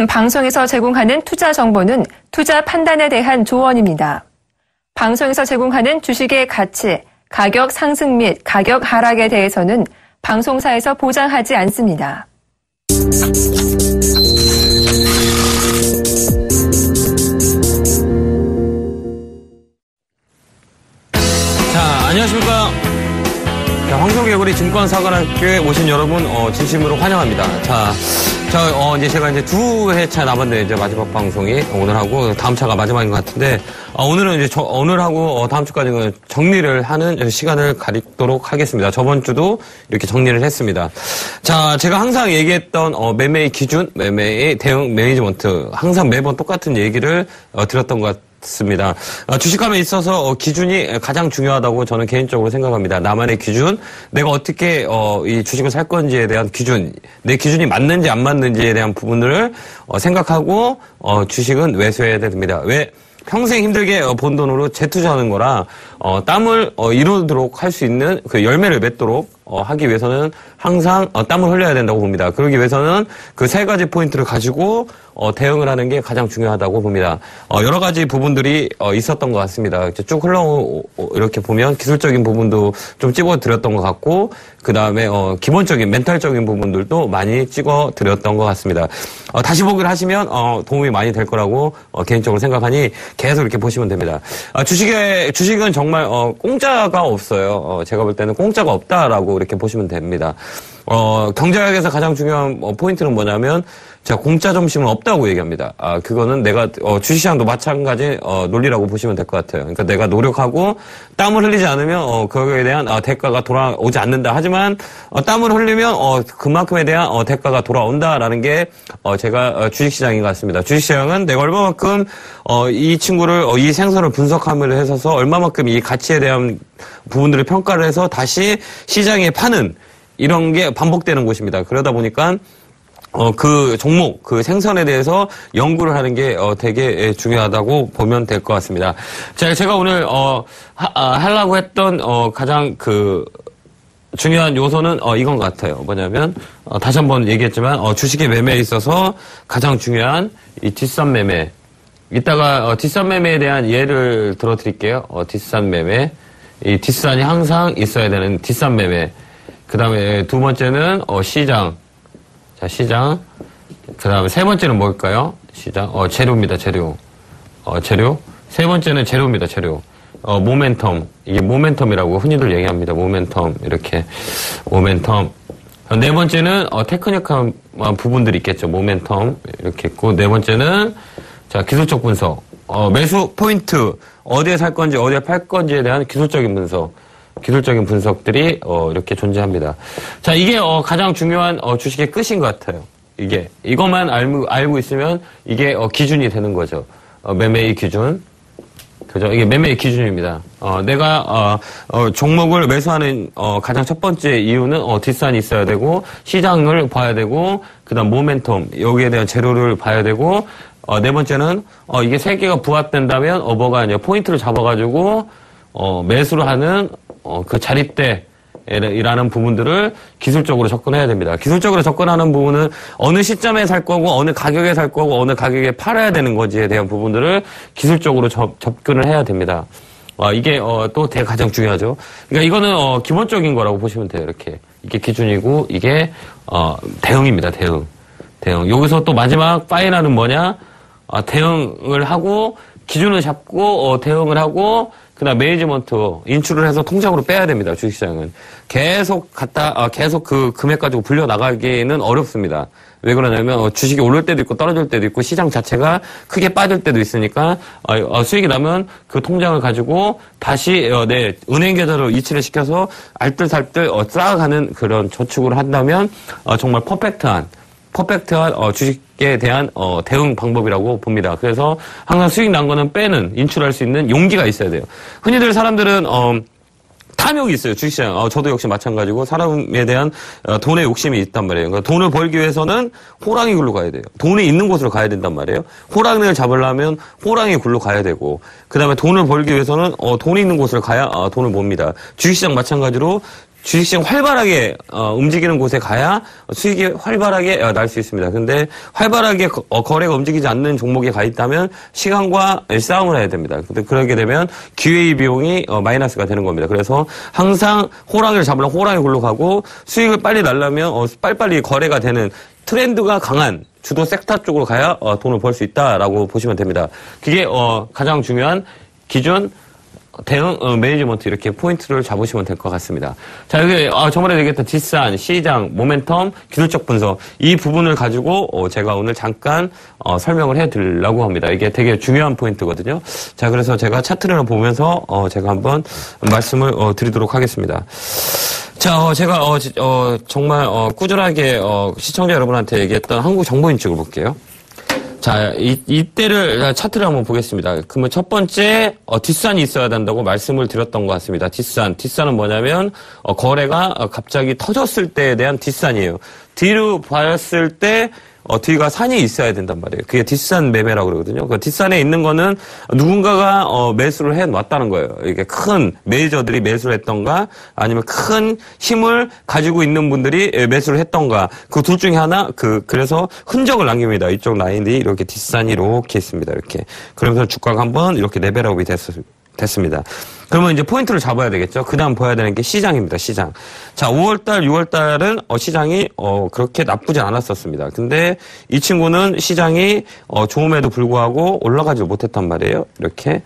지금 방송에서 제공하는 투자 정보는 투자 판단에 대한 조언입니다. 방송에서 제공하는 주식의 가치, 가격 상승 및 가격 하락에 대해서는 방송사에서 보장하지 않습니다. 자, 안녕하십니까. 자, 황성개구리 증권사관학교에 오신 여러분, 진심으로 환영합니다. 이제 제가 이제 2회차 남았는데, 이제 마지막 방송이 오늘하고 다음 차가 마지막인 것 같은데, 오늘은 이제 오늘하고 다음 주까지는 정리를 하는 시간을 가리도록 하겠습니다. 저번 주도 이렇게 정리를 했습니다. 자, 제가 항상 얘기했던, 매매의 기준, 매매의 대응 매니지먼트, 항상 매번 똑같은 얘기를 드렸던 것 같습니다. 주식함에 있어서 기준이 가장 중요하다고 저는 개인적으로 생각합니다. 나만의 기준, 내가 어떻게 이 주식을 살 건지에 대한 기준, 내 기준이 맞는지 안 맞는지에 대한 부분을 생각하고 주식은 매수해야 됩니다. 왜? 평생 힘들게 번 돈으로 재투자하는 거라 땀을 이루도록 할 수 있는 그 열매를 맺도록 하기 위해서는 항상 땀을 흘려야 된다고 봅니다. 그러기 위해서는 그 세 가지 포인트를 가지고 대응을 하는 게 가장 중요하다고 봅니다. 여러 가지 부분들이 있었던 것 같습니다. 쭉 이렇게 보면 기술적인 부분도 좀 찍어드렸던 것 같고, 그 다음에 기본적인 멘탈적인 부분들도 많이 찍어드렸던 것 같습니다. 다시 보기를 하시면 도움이 많이 될 거라고 개인적으로 생각하니 계속 이렇게 보시면 됩니다. 주식은 정말 공짜가 없어요. 제가 볼 때는 공짜가 없다라고 이렇게 보시면 됩니다. 경제학에서 가장 중요한 포인트는 뭐냐면, 제가 공짜 점심은 없다고 얘기합니다. 그거는 내가, 주식시장도 마찬가지, 논리라고 보시면 될 것 같아요. 그러니까 내가 노력하고 땀을 흘리지 않으면, 그거에 대한, 대가가 돌아오지 않는다. 하지만, 땀을 흘리면, 그만큼에 대한, 대가가 돌아온다라는 게, 제가 주식시장인 것 같습니다. 주식시장은 내가 얼마만큼, 이 친구를, 이 생선을 분석함을 해서 얼마만큼 이 가치에 대한 부분들을 평가를 해서 다시 시장에 파는, 이런 게 반복되는 곳입니다. 그러다 보니까 그 종목, 그 생선에 대해서 연구를 하는 게 되게 중요하다고 보면 될 것 같습니다. 자, 제가 오늘 하려고 했던 가장 그 중요한 요소는 이건 것 같아요. 뭐냐면 다시 한번 얘기했지만 주식의 매매에 있어서 가장 중요한 이 뒷산 매매. 이따가 뒷산 매매에 대한 예를 들어 드릴게요. 뒷산 매매. 이 뒷산이 항상 있어야 되는 뒷산 매매. 그 다음에 두 번째는, 시장. 자, 시장. 그 다음에 세 번째는 뭘까요? 시장. 재료입니다, 재료. 재료. 세 번째는 재료입니다, 재료. 모멘텀. 이게 모멘텀이라고 흔히들 얘기합니다. 모멘텀. 이렇게. 모멘텀. 네 번째는, 테크닉한 부분들이 있겠죠. 모멘텀. 이렇게 있고. 네 번째는, 자, 기술적 분석. 매수 포인트. 어디에 살 건지, 어디에 팔 건지에 대한 기술적인 분석. 기술적인 분석들이 이렇게 존재합니다. 자, 이게 가장 중요한 주식의 끝인 것 같아요. 이것만 알고 있으면 이게 기준이 되는 거죠. 매매의 기준. 그죠? 이게 매매의 기준입니다. 내가 종목을 매수하는 가장 첫 번째 이유는 뒷산이 있어야 되고, 시장을 봐야 되고, 그다음 모멘텀, 여기에 대한 재료를 봐야 되고, 네 번째는 이게 세 개가 부합된다면 뭐가 아니야, 포인트를 잡아가지고 매수를 하는 그 자릿대라는 부분들을 기술적으로 접근해야 됩니다. 기술적으로 접근하는 부분은 어느 시점에 살 거고, 어느 가격에 살 거고, 어느 가격에 팔아야 되는 건지에 대한 부분들을 기술적으로 접근을 해야 됩니다. 이게 또 가장 중요하죠. 그러니까 이거는 기본적인 거라고 보시면 돼요. 이렇게. 이게 기준이고, 이게 대응입니다. 대응. 여기서 또 마지막 파이널은 뭐냐? 대응을 하고, 기준을 잡고 대응을 하고, 그다음 매니지먼트 인출을 해서 통장으로 빼야 됩니다. 주식시장은 계속 계속 그 금액 가지고 불려 나가기는 어렵습니다. 왜 그러냐면 주식이 오를 때도 있고 떨어질 때도 있고, 시장 자체가 크게 빠질 때도 있으니까 수익이 나면 그 통장을 가지고 다시 내 은행 계좌로 이체를 시켜서 알뜰살뜰 쌓아가는 그런 저축을 한다면 정말 퍼펙트한 주식에 대한 대응 방법이라고 봅니다. 그래서 항상 수익 난 거는 빼는, 인출할 수 있는 용기가 있어야 돼요. 흔히들 사람들은 탐욕이 있어요. 주식시장. 저도 역시 마찬가지고 사람에 대한 돈의 욕심이 있단 말이에요. 그러니까 돈을 벌기 위해서는 호랑이 굴로 가야 돼요. 돈이 있는 곳으로 가야 된단 말이에요. 호랑이를 잡으려면 호랑이 굴로 가야 되고, 그 다음에 돈을 벌기 위해서는 돈이 있는 곳을 가야 돈을 봅니다. 주식시장 마찬가지로 주식시장 활발하게 움직이는 곳에 가야 수익이 활발하게 날 수 있습니다. 근데 활발하게 거래가 움직이지 않는 종목에 가 있다면 시간과 싸움을 해야 됩니다. 근데 그러게 되면 기회의 비용이 마이너스가 되는 겁니다. 그래서 항상 호랑이를 잡으려면 호랑이 골로 가고 수익을 빨리 날려면 빨리빨리 거래가 되는 트렌드가 강한 주도 섹터 쪽으로 가야 돈을 벌 수 있다라고 보시면 됩니다. 그게 가장 중요한 기준 대응 매니지먼트 이렇게 포인트를 잡으시면 될 것 같습니다. 자, 여기 저번에 얘기했던 뒷산, 시장, 모멘텀, 기술적 분석 이 부분을 가지고 제가 오늘 잠깐 설명을 해드리려고 합니다. 이게 되게 중요한 포인트거든요. 자, 그래서 제가 차트를 보면서 제가 한번 말씀을 드리도록 하겠습니다. 자, 제가 정말 꾸준하게 시청자 여러분한테 얘기했던 한국정보인증을 볼게요. 자, 이때를 차트를 한번 보겠습니다. 그러면 첫 번째 뒷산이 있어야 된다고 말씀을 드렸던 것 같습니다. 뒷산은 뭐냐면 거래가 갑자기 터졌을 때에 대한 뒷산이에요. 뒤로 봤을 때 뒤가 산이 있어야 된단 말이에요. 그게 뒷산 매매라고 그러거든요. 그 뒷산에 있는 거는 누군가가 매수를 해놨다는 거예요. 이게 큰 메이저들이 매수를 했던가 아니면 큰 힘을 가지고 있는 분들이 매수를 했던가 그 둘 중에 하나 그래서 흔적을 남깁니다. 이쪽 라인들이 이렇게 뒷산이 이렇게 있습니다. 이렇게 그러면서 주가가 한번 이렇게 레벨업이 됐습니다. 그러면 이제 포인트를 잡아야 되겠죠. 그 다음 봐야 되는 게 시장입니다. 시장. 자, 5월달, 6월달은 시장이 그렇게 나쁘지 않았었습니다. 근데 이 친구는 시장이 좋음에도 불구하고 올라가지 못했단 말이에요. 이렇게.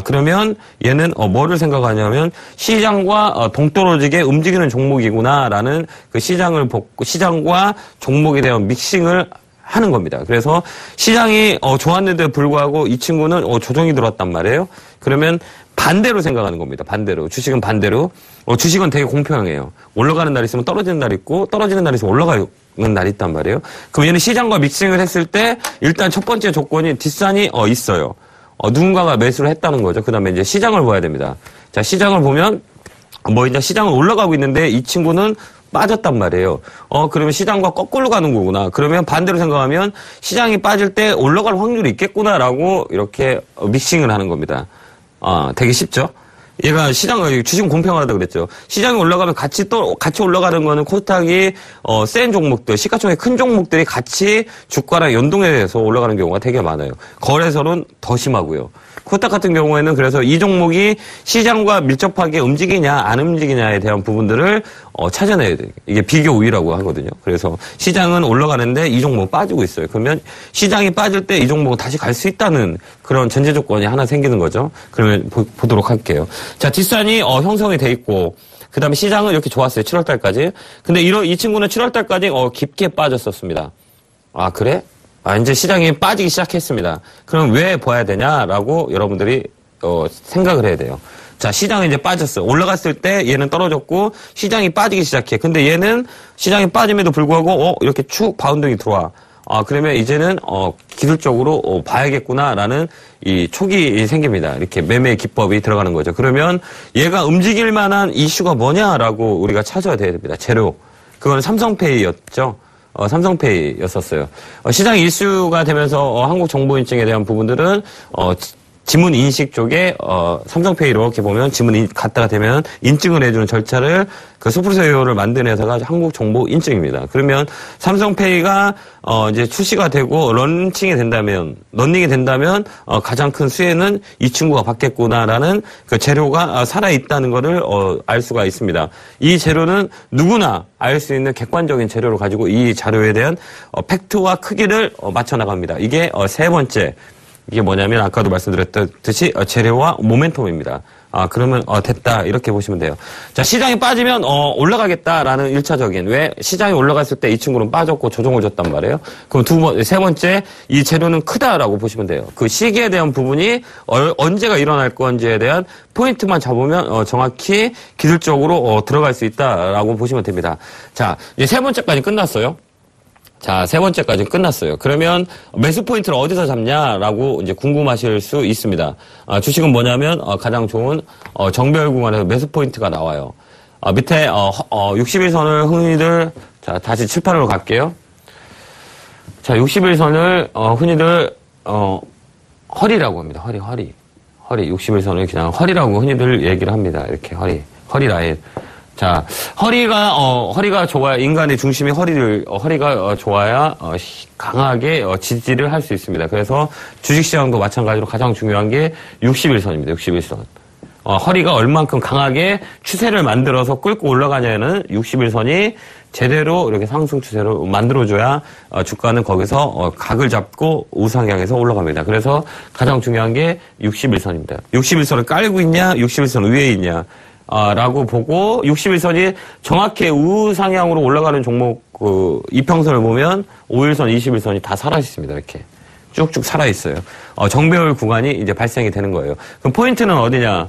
그러면 얘는 뭐를 생각하냐면 시장과 동떨어지게 움직이는 종목이구나라는 그 시장과 종목에 대한 믹싱을 하는 겁니다. 그래서 시장이 좋았는데 불구하고 이 친구는 조정이 들어왔단 말이에요. 그러면 반대로 생각하는 겁니다. 반대로. 주식은 반대로. 주식은 되게 공평해요. 올라가는 날이 있으면 떨어지는 날이 있고 떨어지는 날이 있으면 올라가는 날이 있단 말이에요. 그럼 얘는 시장과 믹싱을 했을 때 일단 첫 번째 조건이 뒷산이 있어요. 누군가가 매수를 했다는 거죠. 그 다음에 이제 시장을 봐야 됩니다. 자, 시장을 보면 이제 시장은 올라가고 있는데 이 친구는 빠졌단 말이에요. 그러면 시장과 거꾸로 가는 거구나. 그러면 반대로 생각하면 시장이 빠질 때 올라갈 확률이 있겠구나라고 이렇게 믹싱을 하는 겁니다. 되게 쉽죠? 얘가 주식은 공평하다 그랬죠. 시장이 올라가면 같이 올라가는 거는 코스닥이, 센 종목들, 시가총액 큰 종목들이 같이 주가랑 연동해서 올라가는 경우가 되게 많아요. 거래소는 더 심하고요. 코스닥 같은 경우에는 그래서 이 종목이 시장과 밀접하게 움직이냐, 안 움직이냐에 대한 부분들을, 찾아내야 돼요. 이게 비교 우위라고 하거든요. 그래서 시장은 올라가는데 이 종목은 빠지고 있어요. 그러면 시장이 빠질 때 이 종목은 다시 갈 수 있다는 그런 전제 조건이 하나 생기는 거죠. 그러면 보도록 할게요. 자, 뒷산이 형성이 돼 있고, 그 다음에 시장은 이렇게 좋았어요. 7월달까지. 근데 이 친구는 7월달까지 깊게 빠졌었습니다. 그래? 이제 시장이 빠지기 시작했습니다. 그럼 왜 봐야 되냐라고 여러분들이 생각을 해야 돼요. 자, 시장이 이제 빠졌어요. 올라갔을 때 얘는 떨어졌고 시장이 빠지기 시작해. 근데 얘는 시장이 빠짐에도 불구하고 이렇게 축 바운딩이 들어와. 그러면 이제는 기술적으로 봐야겠구나라는 이 촉이 생깁니다. 이렇게 매매 기법이 들어가는 거죠. 그러면 얘가 움직일 만한 이슈가 뭐냐라고 우리가 찾아야 됩니다. 재료. 그건 삼성페이였죠. 삼성페이였었어요. 시장 이슈가 되면서 한국정보인증에 대한 부분들은 지문 인식 쪽에 삼성페이 이렇게 보면 지문 갖다가 되면 인증을 해주는 절차를 그 소프트웨어를 만든 회사가 한국정보인증입니다. 그러면 삼성페이가 이제 출시가 되고 런닝이 된다면 가장 큰 수혜는 이 친구가 받겠구나라는 그 재료가 살아 있다는 것을 알 수가 있습니다. 이 재료는 누구나 알 수 있는 객관적인 재료를 가지고 이 자료에 대한 팩트와 크기를 맞춰 나갑니다. 이게 세 번째. 이게 뭐냐면 아까도 말씀드렸듯이 재료와 모멘텀입니다. 그러면 됐다 이렇게 보시면 돼요. 자, 시장이 빠지면 올라가겠다라는 1차적인 왜 시장이 올라갔을 때 이 친구는 빠졌고 조정을 줬단 말이에요. 그럼 세 번째 이 재료는 크다라고 보시면 돼요. 그 시기에 대한 부분이 언제가 일어날 건지에 대한 포인트만 잡으면 정확히 기술적으로 들어갈 수 있다라고 보시면 됩니다. 자, 이제 세 번째까지 끝났어요. 자, 세 번째까지 끝났어요. 그러면 매수 포인트를 어디서 잡냐라고 이제 궁금하실 수 있습니다. 주식은 뭐냐면 가장 좋은 정배열 구간에서 매수 포인트가 나와요. 밑에 60일선을 흔히들 자, 다시 칠판으로 갈게요. 자, 60일선을 흔히들 허리라고 합니다. 허리 60일선을 그냥 허리라고 흔히들 얘기를 합니다. 이렇게 허리 라인. 자, 허리가 좋아야, 인간의 중심이 허리가 좋아야, 강하게, 지지를 할 수 있습니다. 그래서 주식시장도 마찬가지로 가장 중요한 게 61선입니다. 61선. 허리가 얼만큼 강하게 추세를 만들어서 끌고 올라가냐는 61선이 제대로 이렇게 상승 추세로 만들어줘야 주가는 거기서 각을 잡고 우상향해서 올라갑니다. 그래서 가장 중요한 게 61선입니다. 61선을 깔고 있냐, 61선 위에 있냐, 라고 보고 61선이 정확히 우상향으로 올라가는 종목 이평선을 보면 5일선, 21선이 다 살아있습니다. 이렇게 쭉쭉 살아있어요. 정배열 구간이 이제 발생이 되는 거예요. 그럼 포인트는 어디냐?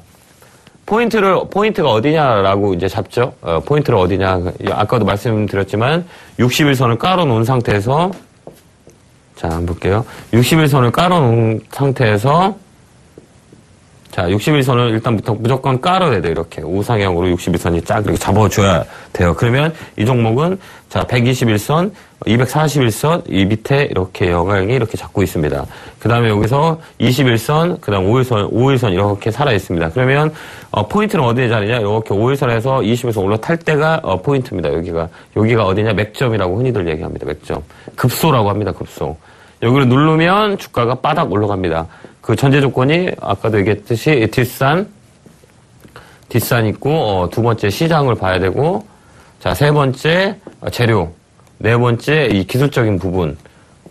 포인트가 어디냐라고 이제 잡죠. 포인트를 어디냐. 아까도 말씀드렸지만 61선을 깔아놓은 상태에서 자, 한번 볼게요. 61선을 깔아놓은 상태에서 자, 61선을 일단부터 무조건 깔아야 돼요. 이렇게 우상향으로 61선이 쫙 이렇게 잡아줘야 돼요. 그러면 이 종목은 자, 121선, 241선 이 밑에 이렇게 영향이 이렇게 잡고 있습니다. 그 다음에 여기서 21선, 그 다음 5일선 이렇게 살아 있습니다. 그러면 포인트는 어디에 자리냐? 이렇게 5일선에서 21선 올라탈 때가 포인트입니다. 여기가 어디냐? 맥점이라고 흔히들 얘기합니다. 맥점. 급소라고 합니다. 급소. 여기를 누르면 주가가 바닥 올라갑니다. 그 전제 조건이 아까도 얘기했듯이 뒷산 있고 두 번째 시장을 봐야 되고 자, 세 번째 재료, 네 번째 이 기술적인 부분,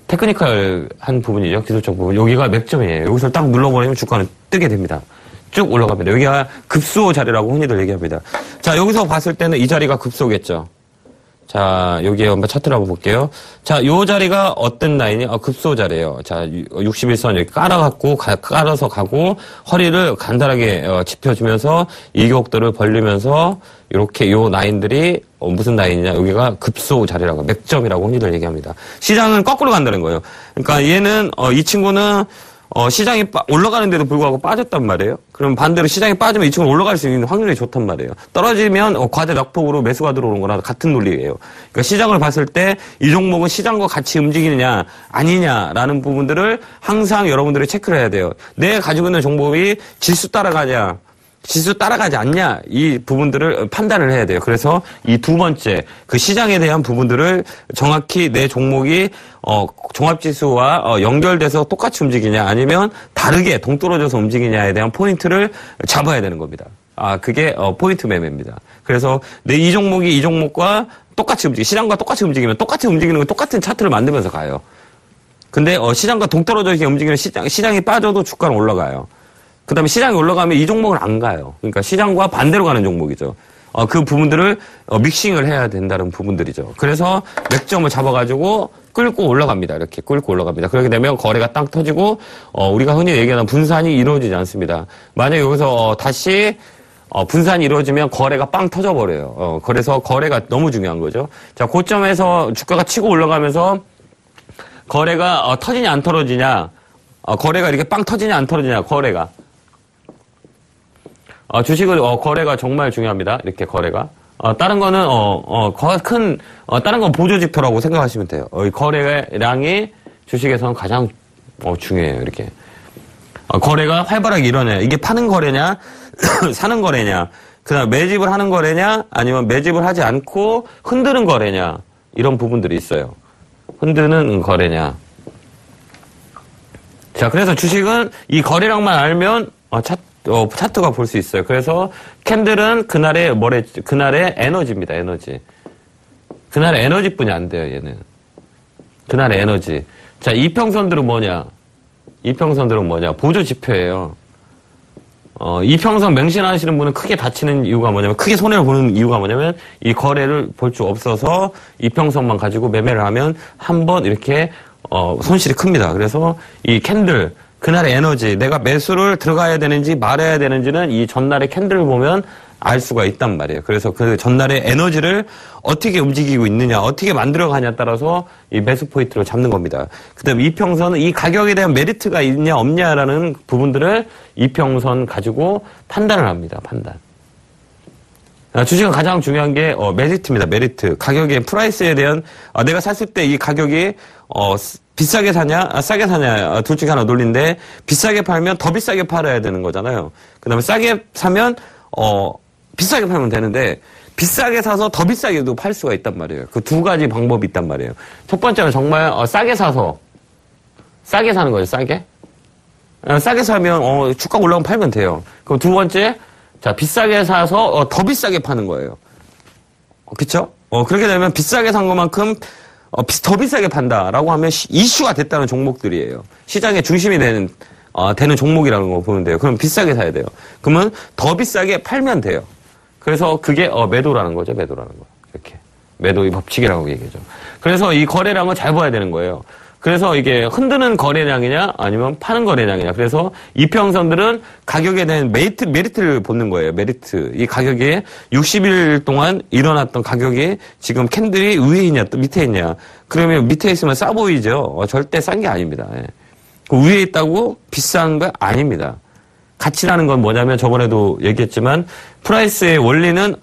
테크니컬한 부분이죠. 기술적 부분. 여기가 맥점이에요. 여기서 딱 눌러버리면 주가는 뜨게 됩니다. 쭉 올라갑니다. 여기가 급소 자리라고 흔히들 얘기합니다. 자, 여기서 봤을 때는 이 자리가 급소겠죠. 자, 여기에 한번 차트를 한번 볼게요. 자, 요 자리가 어떤 라인이? 급소 자리예요. 자, 61선 여기 깔아서 가고, 허리를 간단하게 짚어주면서, 일격도를 벌리면서, 이렇게 요 라인들이, 무슨 라인이냐? 여기가 급소 자리라고, 맥점이라고 흔히들 얘기합니다. 시장은 거꾸로 간다는 거예요. 그러니까 얘는, 이 친구는, 시장이 올라가는데도 불구하고 빠졌단 말이에요. 그럼 반대로 시장이 빠지면 이 친구는 올라갈 수 있는 확률이 좋단 말이에요. 떨어지면 과대 낙폭으로 매수가 들어오는 거랑 같은 논리예요. 그러니까 시장을 봤을 때 이 종목은 시장과 같이 움직이느냐 아니냐라는 부분들을 항상 여러분들이 체크를 해야 돼요. 내가 가지고 있는 종목이 지수 따라가냐, 지수 따라가지 않냐, 이 부분들을 판단을 해야 돼요. 그래서 이 두 번째, 그 시장에 대한 부분들을 정확히 내 종목이, 종합지수와 연결돼서 똑같이 움직이냐, 아니면 다르게 동떨어져서 움직이냐에 대한 포인트를 잡아야 되는 겁니다. 그게, 포인트 매매입니다. 그래서 이 종목이 이 종목과 똑같이 시장과 똑같이 움직이면 똑같이 움직이는 건 똑같은 차트를 만들면서 가요. 근데, 시장과 동떨어져서 움직이는 시장이 빠져도 주가는 올라가요. 그 다음에 시장이 올라가면 이 종목은 안 가요. 그러니까 시장과 반대로 가는 종목이죠. 그 부분들을 믹싱을 해야 된다는 부분들이죠. 그래서 맥점을 잡아가지고 끌고 올라갑니다. 이렇게 끌고 올라갑니다. 그렇게 되면 거래가 땅 터지고 우리가 흔히 얘기하는 분산이 이루어지지 않습니다. 만약에 여기서 다시 분산이 이루어지면 거래가 빵 터져버려요. 그래서 거래가 너무 중요한 거죠. 자, 고점에서 주가가 치고 올라가면서 거래가 터지냐 안 터지냐, 거래가 이렇게 빵 터지냐 안 터지냐, 거래가. 주식은, 거래가 정말 중요합니다. 이렇게 거래가. 다른 거는, 다른 건 보조지표라고 생각하시면 돼요. 이 거래량이 주식에서는 가장, 중요해요. 이렇게. 거래가 활발하게 일어나요. 이게 파는 거래냐, 사는 거래냐, 그 다음 매집을 하는 거래냐, 아니면 매집을 하지 않고 흔드는 거래냐, 이런 부분들이 있어요. 흔드는 거래냐. 자, 그래서 주식은 이 거래량만 알면, 차트가 볼 수 있어요. 그래서 캔들은 그날의 에너지입니다. 에너지. 그날의 에너지뿐이 안 돼요. 얘는. 그날의 에너지. 자, 이평선들은 뭐냐? 보조 지표예요. 이평선 맹신하시는 분은 크게 다치는 이유가 뭐냐면, 크게 손해를 보는 이유가 뭐냐면, 이 거래를 볼 수 없어서 이평선만 가지고 매매를 하면 한번 이렇게 손실이 큽니다. 그래서 이 캔들, 그날의 에너지, 내가 매수를 들어가야 되는지 말아야 되는지는 이 전날의 캔들을 보면 알 수가 있단 말이에요. 그래서 그 전날의 에너지를 어떻게 움직이고 있느냐, 어떻게 만들어가냐에 따라서 이 매수 포인트를 잡는 겁니다. 그 다음에 이평선은 이 가격에 대한 메리트가 있냐 없냐라는 부분들을 이평선 가지고 판단을 합니다. 판단. 주식은 가장 중요한 게 메리트입니다. 메리트. 가격의 프라이스에 대한 내가 샀을 때 이 가격이 비싸게 사냐, 싸게 사냐, 둘 중에 하나 논리인데, 비싸게 팔면 더 비싸게 팔아야 되는 거잖아요. 그 다음에 싸게 사면, 비싸게 팔면 되는데, 비싸게 사서 더 비싸게도 팔 수가 있단 말이에요. 그 두 가지 방법이 있단 말이에요. 첫 번째는 정말 싸게 사서 싸게 사는 거예요. 싸게. 싸게 사면 주가 올라오면 팔면 돼요. 그럼 두 번째, 자 비싸게 사서 더 비싸게 파는 거예요. 그렇죠? 그렇게 되면 비싸게 산 것만큼 더 비싸게 판다라고 하면 이슈가 됐다는 종목들이에요. 시장의 중심이 되는 종목이라는 거 보면 돼요. 그럼 비싸게 사야 돼요. 그러면 더 비싸게 팔면 돼요. 그래서 그게 매도라는 거죠. 매도라는 거. 이렇게. 매도의 법칙이라고 얘기하죠. 그래서 이 거래량을 잘 봐야 되는 거예요. 그래서 이게 흔드는 거래량이냐 아니면 파는 거래량이냐. 그래서 이평선들은 가격에 대한 메리트를 보는 거예요. 메리트. 이 가격이 60일 동안 일어났던 가격이 지금 캔들이 위에 있냐 또 밑에 있냐. 그러면 밑에 있으면 싸 보이죠. 절대 싼 게 아닙니다. 예. 그 위에 있다고 비싼 거 아닙니다. 가치라는 건 뭐냐면 저번에도 얘기했지만 프라이스의 원리는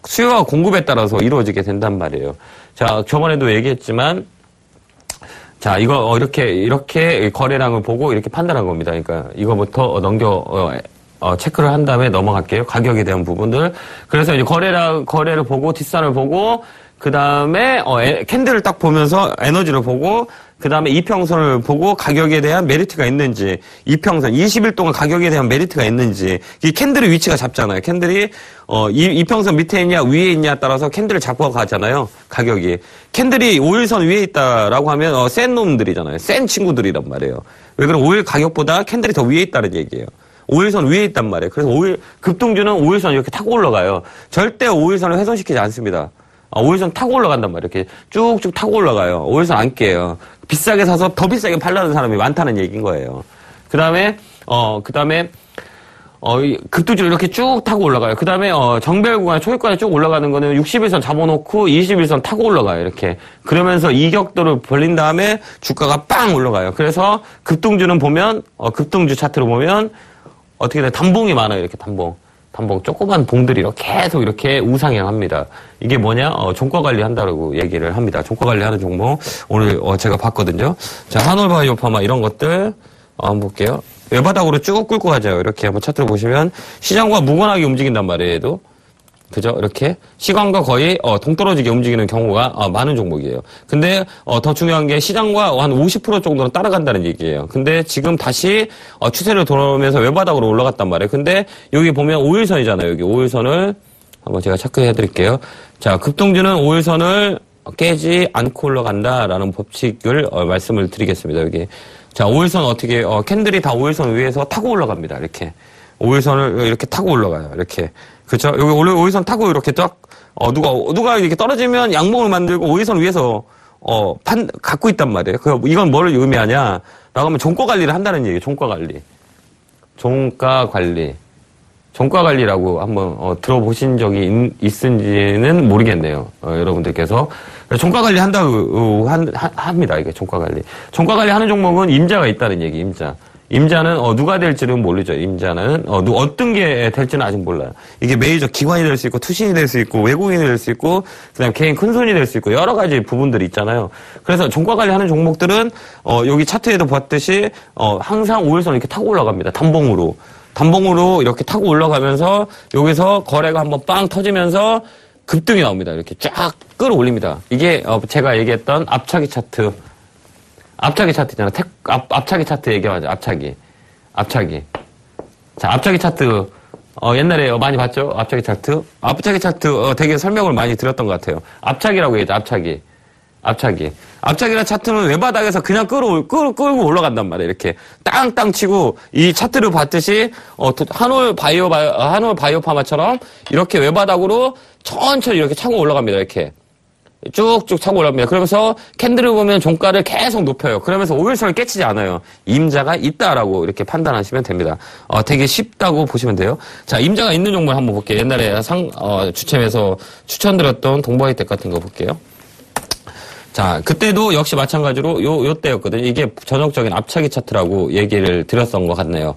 수요와 공급에 따라서 이루어지게 된단 말이에요. 자, 저번에도 얘기했지만 자, 이거 이렇게 거래량을 보고 이렇게 판단한 겁니다. 그러니까 이거부터 체크를 한 다음에 넘어갈게요. 가격에 대한 부분들. 그래서 이제 거래를 보고 뒷산을 보고 그 다음에 캔들을 딱 보면서 에너지를 보고 그 다음에 이평선을 보고 가격에 대한 메리트가 있는지, 이평선 20일 동안 가격에 대한 메리트가 있는지, 이 캔들의 위치가 잡잖아요. 캔들이 이평선 밑에 있냐 위에 있냐에 따라서 캔들을 잡고 가잖아요. 가격이. 캔들이 5일선 위에 있다라고 하면 센 놈들이잖아요. 센 친구들이란 말이에요. 왜 그럼 5일 가격보다 캔들이 더 위에 있다는 얘기예요. 5일선 위에 있단 말이에요. 그래서 급등주는 5일선 이렇게 타고 올라가요. 절대 5일선을 훼손시키지 않습니다. 5일선 타고 올라간단 말이에요. 이렇게 쭉쭉 타고 올라가요. 5일선 안 깨요. 비싸게 사서 더 비싸게 팔려는 사람이 많다는 얘기인 거예요. 그 다음에 급등주를 이렇게 쭉 타고 올라가요. 그 다음에 정배열 구간, 초입까지 쭉 올라가는 거는 60일선 잡아놓고 21선 타고 올라가요. 이렇게. 그러면서 이격도를 벌린 다음에 주가가 빵 올라가요. 그래서 급등주는 보면, 급등주 차트로 보면 어떻게 돼? 단봉이 많아요. 이렇게 단봉, 조그만 봉들이 계속 이렇게 우상향합니다. 이게 뭐냐? 종가 관리 한다고 얘기를 합니다. 종가 관리 하는 종목. 오늘, 제가 봤거든요. 자, 한올바이오파마 이런 것들, 한번 볼게요. 외바닥으로 쭉 끌고 가죠. 이렇게 한번 차트를 보시면 시장과 무관하게 움직인단 말이에요. 그죠? 이렇게 시간과 거의 동떨어지게 움직이는 경우가 많은 종목이에요. 근데 더 중요한 게 시장과 한 50% 정도는 따라간다는 얘기예요. 근데 지금 다시 추세를 돌아오면서 외바닥으로 올라갔단 말이에요. 근데 여기 보면 5일선이잖아요. 여기 5일선을 한번 제가 체크해 드릴게요. 자, 급등주는 5일선을 깨지 않고 올라간다라는 법칙을 말씀을 드리겠습니다. 여기. 자, 5일선 어떻게 캔들이 다 5일선 위에서 타고 올라갑니다. 이렇게. 5일선을 이렇게 타고 올라가요. 이렇게. 그렇죠? 여기 5일선 타고 이렇게 딱 누가 이렇게 떨어지면 양봉을 만들고 5일선 위에서 갖고 있단 말이에요. 이건 뭘 의미하냐? 라고 하면 종가 관리를 한다는 얘기예요. 종가 관리라고 한번 들어보신 적이 있은지는 모르겠네요. 여러분들께서 종가 관리 한다고 합니다. 이게 종가 관리. 종가 관리 하는 종목은 임자가 있다는 얘기. 임자는 누가 될지는 모르죠. 임자는 어떤 게 될지는 아직 몰라요. 이게 메이저 기관이 될 수 있고 투신이 될 수 있고 외국인이 될 수 있고 그다음 개인 큰손이 될 수 있고 여러 가지 부분들이 있잖아요. 그래서 종가 관리하는 종목들은 여기 차트에도 봤듯이 항상 5일선 이렇게 타고 올라갑니다. 단봉으로 이렇게 타고 올라가면서 여기서 거래가 한번 빵 터지면서 급등이 나옵니다. 이렇게 쫙 끌어올립니다. 이게 제가 얘기했던 앞차기 차트 있잖아. 앞차기 차트 얘기하죠. 앞차기. 자, 앞차기 차트. 옛날에 많이 봤죠? 앞차기 차트. 앞차기 차트 되게 설명을 많이 드렸던 것 같아요. 앞차기라고 얘기하죠. 앞차기라는 차트는 외바닥에서 그냥 끌고 올라간단 말이에요. 이렇게 땅땅 치고 이 차트를 봤듯이 한올 바이오파마처럼 이렇게 외바닥으로 천천히 이렇게 차고 올라갑니다. 이렇게. 쭉쭉 차고 올라갑니다. 그러면서 캔들을 보면 종가를 계속 높여요. 그러면서 5일선을 깨치지 않아요. 임자가 있다라고 이렇게 판단하시면 됩니다. 되게 쉽다고 보시면 돼요. 자, 임자가 있는 종목 한번 볼게요. 옛날에 주챔에서 추천드렸던 동바이텍 같은 거 볼게요. 자, 그때도 역시 마찬가지로 요 때였거든요. 이게 전형적인 앞차기 차트라고 얘기를 드렸던 것 같네요.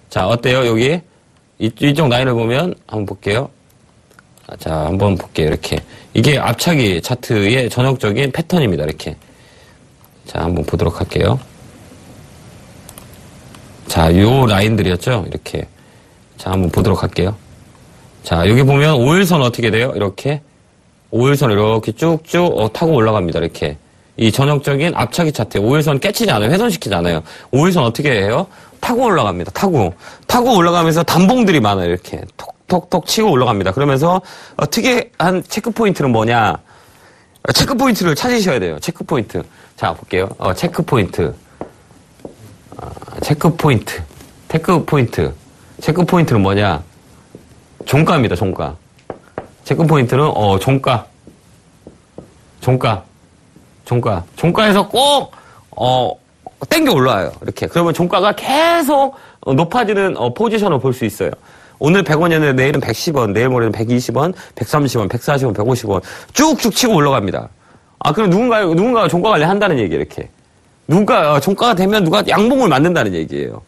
자, 어때요? 여기 이쪽 라인을 보면 한번 볼게요. 자, 한번 볼게요. 이렇게. 이게 앞차기 차트의 전형적인 패턴입니다. 이렇게. 자, 한번 보도록 할게요. 자, 요 라인들이었죠? 이렇게. 자, 한번 보도록 할게요. 자, 여기 보면 5일선 어떻게 돼요? 이렇게. 5일선 이렇게 쭉쭉 타고 올라갑니다. 이렇게. 이 전형적인 앞차기 차트. 5일선 깨치지 않아요. 훼손시키지 않아요. 5일선 어떻게 해요? 타고 올라갑니다. 타고 올라가면서 단봉들이 많아요. 이렇게. 톡톡톡 치고 올라갑니다. 그러면서 특이한 체크포인트는 뭐냐? 체크포인트를 찾으셔야 돼요. 체크포인트. 자, 볼게요. 체크포인트. 체크포인트는 뭐냐? 종가입니다, 종가. 체크포인트는, 종가에서 꼭, 땡겨 올라와요. 이렇게. 그러면 종가가 계속 높아지는 포지션을 볼 수 있어요. 오늘 100원이었는데 내일은 110원, 내일 모레는 120원, 130원, 140원, 150원 쭉쭉 치고 올라갑니다. 그럼 누군가가 종가 관리 한다는 얘기예요, 이렇게. 종가가 되면 누가 양봉을 만든다는 얘기예요.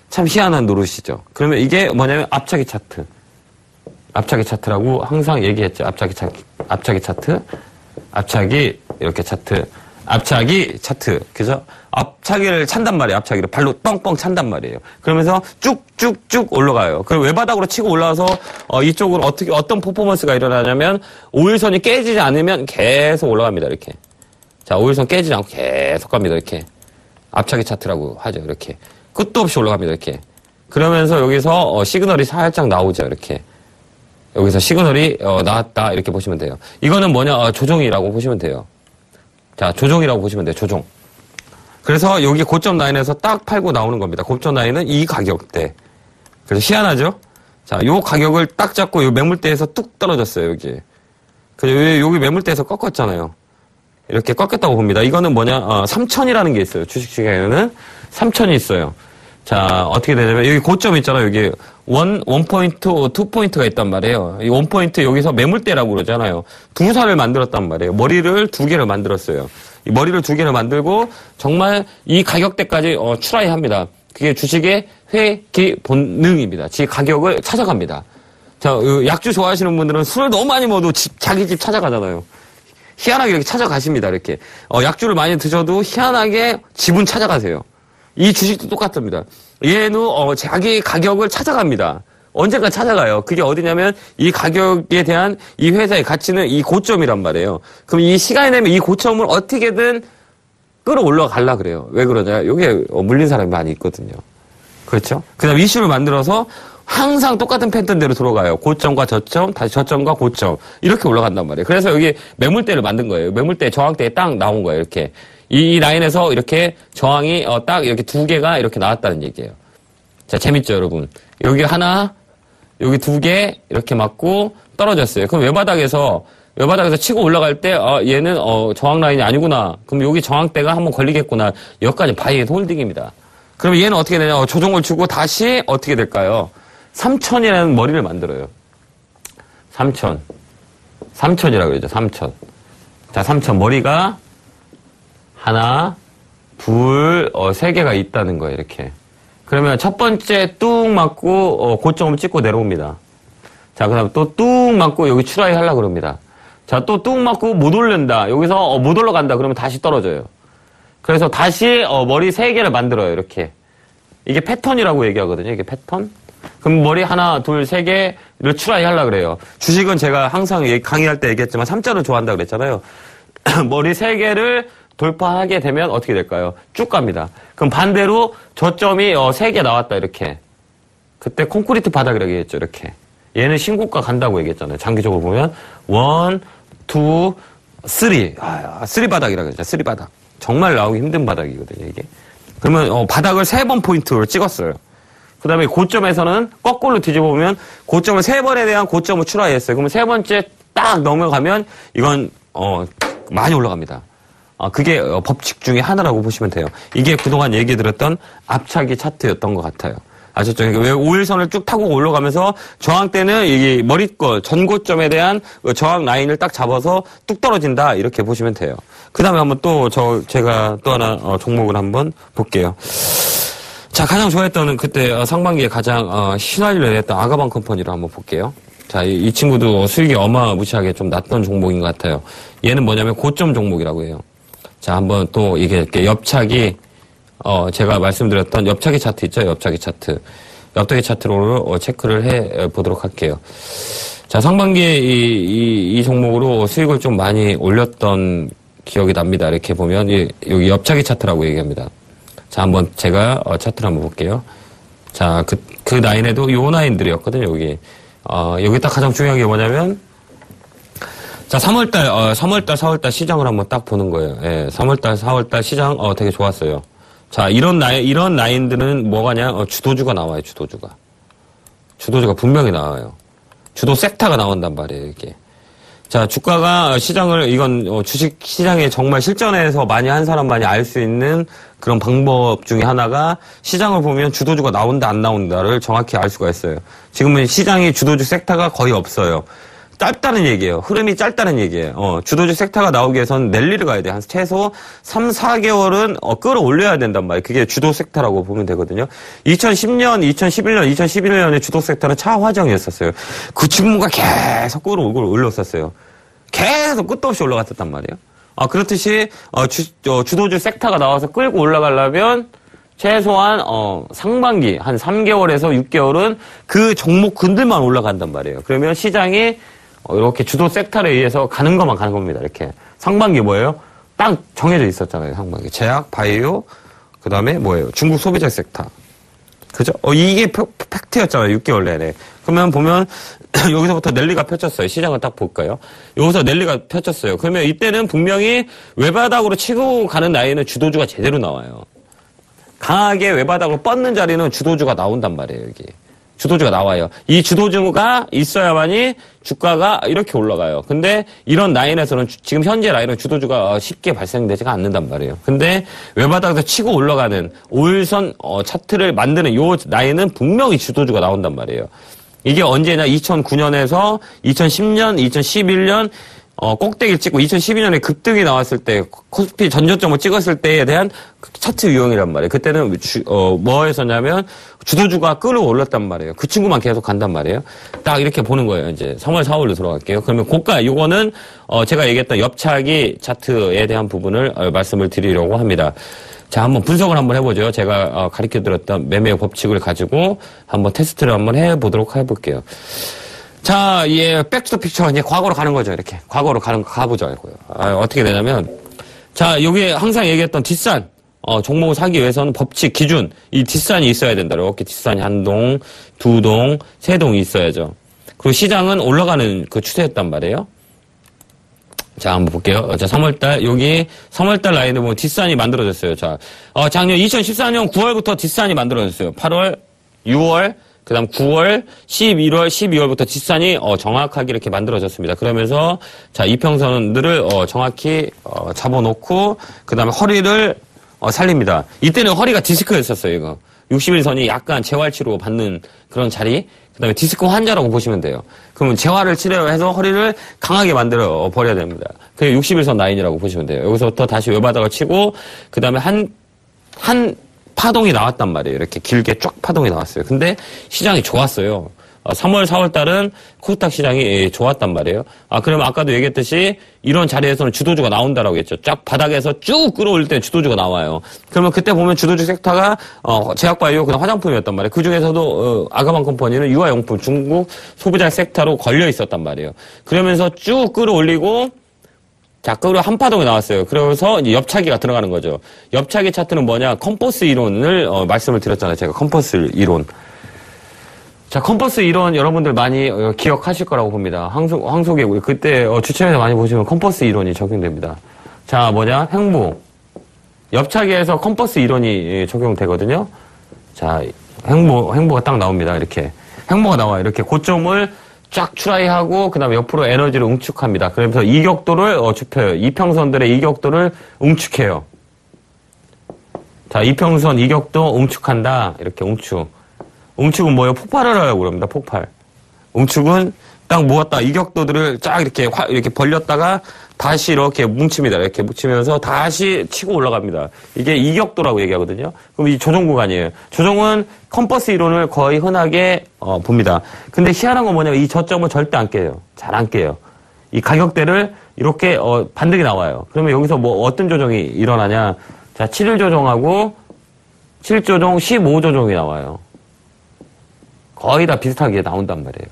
참 희한한 노릇이죠. 그러면 이게 뭐냐면 앞차기 차트. 앞차기 차트라고 항상 얘기했죠. 앞차기 차트. 앞차기, 이렇게 차트. 앞차기 차트. 그죠? 앞차기를 찬단 말이에요. 앞차기를. 발로 뻥뻥 찬단 말이에요. 그러면서 쭉쭉쭉 올라가요. 그리고 외바닥으로 치고 올라와서, 이쪽으로 어떤 퍼포먼스가 일어나냐면, 5일선이 깨지지 않으면 계속 올라갑니다. 이렇게. 자, 5일선 깨지지 않고 계속 갑니다. 이렇게. 앞차기 차트라고 하죠. 이렇게. 끝도 없이 올라갑니다. 이렇게. 그러면서 여기서, 시그널이 살짝 나오죠. 이렇게. 여기서 시그널이, 나왔다. 이렇게 보시면 돼요. 이거는 뭐냐? 조정이라고 보시면 돼요. 자, 조정이라고 보시면 돼요. 조정. 그래서 여기 고점 라인에서 딱 팔고 나오는 겁니다. 고점 라인은 이 가격대. 그래서 희한하죠? 자, 요 가격을 딱 잡고 요 매물대에서 뚝 떨어졌어요, 여기. 그래서 여기 매물대에서 꺾었잖아요. 이렇게 꺾였다고 봅니다. 이거는 뭐냐? 3천이라는 게 있어요. 주식시장에는 3천이 있어요. 자, 어떻게 되냐면 여기 고점 있잖아요. 여기 1포인트, 2포인트가 있단 말이에요. 이 1포인트 여기서 매물대라고 그러잖아요. 두 살을 만들었단 말이에요. 머리를 두 개를 만들었어요. 이 머리를 두 개를 만들고 정말 이 가격대까지 추라이 합니다. 그게 주식의 회귀 본능입니다. 지 가격을 찾아갑니다. 자, 약주 좋아하시는 분들은 술을 너무 많이 먹어도 자기 집 찾아가잖아요. 희한하게 이렇게 찾아가십니다. 이렇게. 약주를 많이 드셔도 희한하게 집은 찾아가세요. 이 주식도 똑같습니다. 얘는 자기 가격을 찾아갑니다. 언젠가 찾아가요. 그게 어디냐면 이 가격에 대한 이 회사의 가치는 이 고점이란 말이에요. 그럼 이 시간이 되면 이 고점을 어떻게든 끌어올라 가려 그래요. 왜 그러냐? 여기에 물린 사람이 많이 있거든요. 그렇죠? 그 다음 이슈를 만들어서 항상 똑같은 패턴대로 들어가요. 고점과 저점, 다시 저점과 고점. 이렇게 올라간단 말이에요. 그래서 여기 매물대를 만든 거예요. 매물대, 저항대에 딱 나온 거예요. 이렇게. 이 라인에서 이렇게 저항이 딱 이렇게 두 개가 이렇게 나왔다는 얘기예요. 자, 재밌죠, 여러분? 여기 하나, 여기 두 개 이렇게 맞고 떨어졌어요. 그럼 외바닥에서 치고 올라갈 때 얘는 저항 라인이 아니구나. 그럼 여기 저항대가 한번 걸리겠구나. 여기까지 바이에서 홀딩입니다. 그럼 얘는 어떻게 되냐? 조정을 주고 다시 어떻게 될까요? 3천이라는 머리를 만들어요. 3천이라고 그러죠. 3천. 자, 3천 머리가 하나, 둘, 세 개가 있다는 거예요. 이렇게. 그러면 첫 번째 뚝 맞고 고점을 찍고 내려옵니다. 자, 그다음 또 뚝 맞고 여기 추라이 하려고 그럽니다. 자, 또 뚝 맞고 못 올른다. 여기서 못 올라간다. 그러면 다시 떨어져요. 그래서 다시 머리 세 개를 만들어요. 이렇게. 이게 패턴이라고 얘기하거든요. 이게 패턴. 그럼 머리 하나, 둘, 세 개를 추라이 하려고 그래요. 주식은 제가 항상 강의할 때 얘기했지만 3자를 좋아한다 그랬잖아요. 머리 세 개를 돌파하게 되면 어떻게 될까요? 쭉 갑니다. 그럼 반대로 저점이 3개 나왔다 이렇게. 그때 콘크리트 바닥이라고 얘기했죠. 이렇게. 얘는 신고가 간다고 얘기했잖아요. 장기적으로 보면 1, 2, 3. 3 바닥이라고 했죠. 3 바닥. 정말 나오기 힘든 바닥이거든요. 이게. 그러면 바닥을 3번 포인트로 찍었어요. 그 다음에 고점에서는 거꾸로 뒤집어보면 고점을 3번에 대한 고점을 추라이했어요. 그러면 3번째 딱 넘어가면 이건 많이 올라갑니다. 그게 법칙 중에 하나라고 보시면 돼요. 이게 그동안 얘기 들었던 앞차기 차트였던 것 같아요. 아셨죠? 왜 5일선을 쭉 타고 올라가면서 저항 때는 이 머릿거 전고점에 대한 저항 라인을 딱 잡아서 뚝 떨어진다 이렇게 보시면 돼요. 그 다음에 한번 또 제가 또 하나 종목을 한번 볼게요. 자, 가장 좋아했던 그때 상반기에 가장 신화를 냈던 아가방 컴퍼니를 한번 볼게요. 자, 이 친구도 수익이 어마무시하게 좀 났던 종목인 것 같아요. 얘는 뭐냐면 고점 종목이라고 해요. 자, 한번 또 이게 옆차기 제가 말씀드렸던 옆차기 차트 있죠? 옆차기 차트. 엽떡이 차트로 체크를 해 보도록 할게요. 자, 상반기에 이 종목으로 수익을 좀 많이 올렸던 기억이 납니다. 이렇게 보면 여기 엽차기 차트라고 얘기합니다. 자, 한번 제가 차트를 한번 볼게요. 자, 그 라인에도 요 라인들이었거든요. 여기 여기 딱 가장 중요한 게 뭐냐면, 자, 3월달, 4월달 시장을 한번 딱 보는 거예요. 예, 3월달, 4월달 시장 되게 좋았어요. 자, 이런 라인들은 뭐가냐? 주도주가 나와요. 주도주가 분명히 나와요. 주도 섹터가 나온단 말이에요, 이게. 자, 주가가 이건 주식 시장에 정말 실전에서 많이 한 사람만이 알 수 있는 그런 방법 중에 하나가, 시장을 보면 주도주가 나온다, 안 나온다를 정확히 알 수가 있어요. 지금은 시장이 주도주 섹터가 거의 없어요. 짧다는 얘기예요. 흐름이 짧다는 얘기예요. 주도주 섹터가 나오기 위해서는 랠리를 가야 돼요. 한 최소 3, 4개월은 끌어올려야 된단 말이에요. 그게 주도 섹터라고 보면 되거든요. 2010년, 2011년, 2011년에 주도 섹터는 차 화정이었었어요. 그 친구가 계속 끌어올렸었어요. 계속 끝도 없이 올라갔었단 말이에요. 그렇듯이 주도주 섹터가 나와서 끌고 올라가려면 최소한 상반기 한 3개월에서 6개월은 그 종목군들만 올라간단 말이에요. 그러면 시장이 이렇게 주도 섹터에 의해서 가는 겁니다. 이렇게. 상반기 뭐예요? 딱 정해져 있었잖아요. 상반기. 제약, 바이오, 그 다음에 뭐예요? 중국 소비자 섹터. 그죠? 이게 팩트였잖아요. 6개월 내내. 그러면 보면 여기서부터 랠리가 펼쳤어요. 시장을 딱 볼까요? 여기서 랠리가 펼쳤어요. 그러면 이때는 분명히 외바닥으로 치고 가는 라인은 주도주가 제대로 나와요. 강하게 외바닥으로 뻗는 자리는 주도주가 나온단 말이에요, 여기. 주도주가 나와요. 이 주도주가 있어야만이 주가가 이렇게 올라가요. 근데 이런 라인에서는 지금 현재 라인은 주도주가 쉽게 발생되지가 않는단 말이에요. 근데 외바닥에서 치고 올라가는 5일선 차트를 만드는 요 라인은 분명히 주도주가 나온단 말이에요. 이게 언제냐? 2009년에서 2010년, 2011년 꼭대기를 찍고 2012년에 급등이 나왔을 때, 코스피 전저점을 찍었을 때에 대한 차트 유형이란 말이에요. 그때는 뭐 했었냐면 주도주가 끌어올랐단 말이에요. 그 친구만 계속 간단 말이에요. 딱 이렇게 보는 거예요. 이제 3월, 4월로 들어갈게요. 그러면 고가, 요거는 제가 얘기했던 엽차기 차트에 대한 부분을 말씀을 드리려고 합니다. 자, 한번 분석을 한번 해보죠. 제가 가르쳐드렸던 매매 법칙을 가지고 한번 테스트를 한번 해볼게요. 자, 백투더 픽처, 이제 과거로 가는 거죠, 이렇게. 과거로 가보죠. 어떻게 되냐면, 자, 여기 항상 얘기했던 뒷산, 종목을 사기 위해서는 법칙, 기준, 이 뒷산이 있어야 된다. 이렇게 뒷산이 한 동, 두 동, 세 동이 있어야죠. 그리고 시장은 올라가는 그 추세였단 말이에요. 자, 한번 볼게요. 자, 3월달, 여기 3월달 라인에 보면 뒷산이 만들어졌어요. 자, 작년 2014년 9월부터 뒷산이 만들어졌어요. 8월, 6월, 그 다음 9월, 11월, 12월부터 뒷산이 정확하게 이렇게 만들어졌습니다. 그러면서 자, 이평선들을 정확히 잡아놓고 그 다음에 허리를 살립니다. 이때는 허리가 디스크였었어요. 이거 60일선이 약간 재활치료 받는 그런 자리, 그 다음에 디스크 환자라고 보시면 돼요. 그러면 재활을 치료해서 허리를 강하게 만들어 버려야 됩니다. 그게 60일선 라인이라고 보시면 돼요. 여기서부터 다시 외바닥을 치고 그 다음에 한 파동이 나왔단 말이에요. 이렇게 길게 쫙 파동이 나왔어요. 근데 시장이 좋았어요. 3월, 4월 달은 코스닥 시장이 좋았단 말이에요. 그러면 아까도 얘기했듯이 이런 자리에서는 주도주가 나온다라고 했죠. 쫙 바닥에서 쭉 끌어올릴 때 주도주가 나와요. 그러면 그때 보면 주도주 섹터가 제약바이오, 그다음 화장품이었단 말이에요. 그 중에서도 아가방 컴퍼니는 유아용품, 중국 소비자 섹터로 걸려 있었단 말이에요. 그러면서 쭉 끌어올리고 자, 끌어 한 파동이 나왔어요. 그래서 이제 엽차기가 들어가는 거죠. 엽차기 차트는 뭐냐? 컴퍼스 이론을 말씀을 드렸잖아요. 제가 컴퍼스 이론. 자, 컴퍼스 이론 여러분들 많이 기억하실 거라고 봅니다. 황소개 우리 그때 주체에서 많이 보시면 컴퍼스 이론이 적용됩니다. 자, 뭐냐? 횡보. 엽차기에서 컴퍼스 이론이 적용되거든요. 자, 횡보가 딱 나옵니다. 이렇게. 횡보가 나와요. 이렇게 고점을 쫙 추라이하고 그다음에 옆으로 에너지를 응축합니다. 그러면서 이격도를 좁혀요. 이평선들의 이격도를 응축해요. 자, 이평선 이격도 응축한다. 이렇게 응축. 응축은 뭐예요? 폭발을 하려고 그럽니다. 폭발. 응축은 딱 모았다. 이격도들을 쫙 이렇게 벌렸다가 다시 이렇게 뭉칩니다. 이렇게 뭉치면서 다시 치고 올라갑니다. 이게 이격도라고 얘기하거든요. 그럼 이 조정 구간이에요. 조정은 컴퍼스 이론을 거의 흔하게 봅니다. 근데 희한한 건 뭐냐면 이 저점은 절대 안 깨요. 잘 안 깨요. 이 가격대를 이렇게 반등이 나와요. 그러면 여기서 뭐 어떤 조정이 일어나냐? 자, 7일 조정하고 7조정, 15조정이 나와요. 거의 다 비슷하게 나온단 말이에요.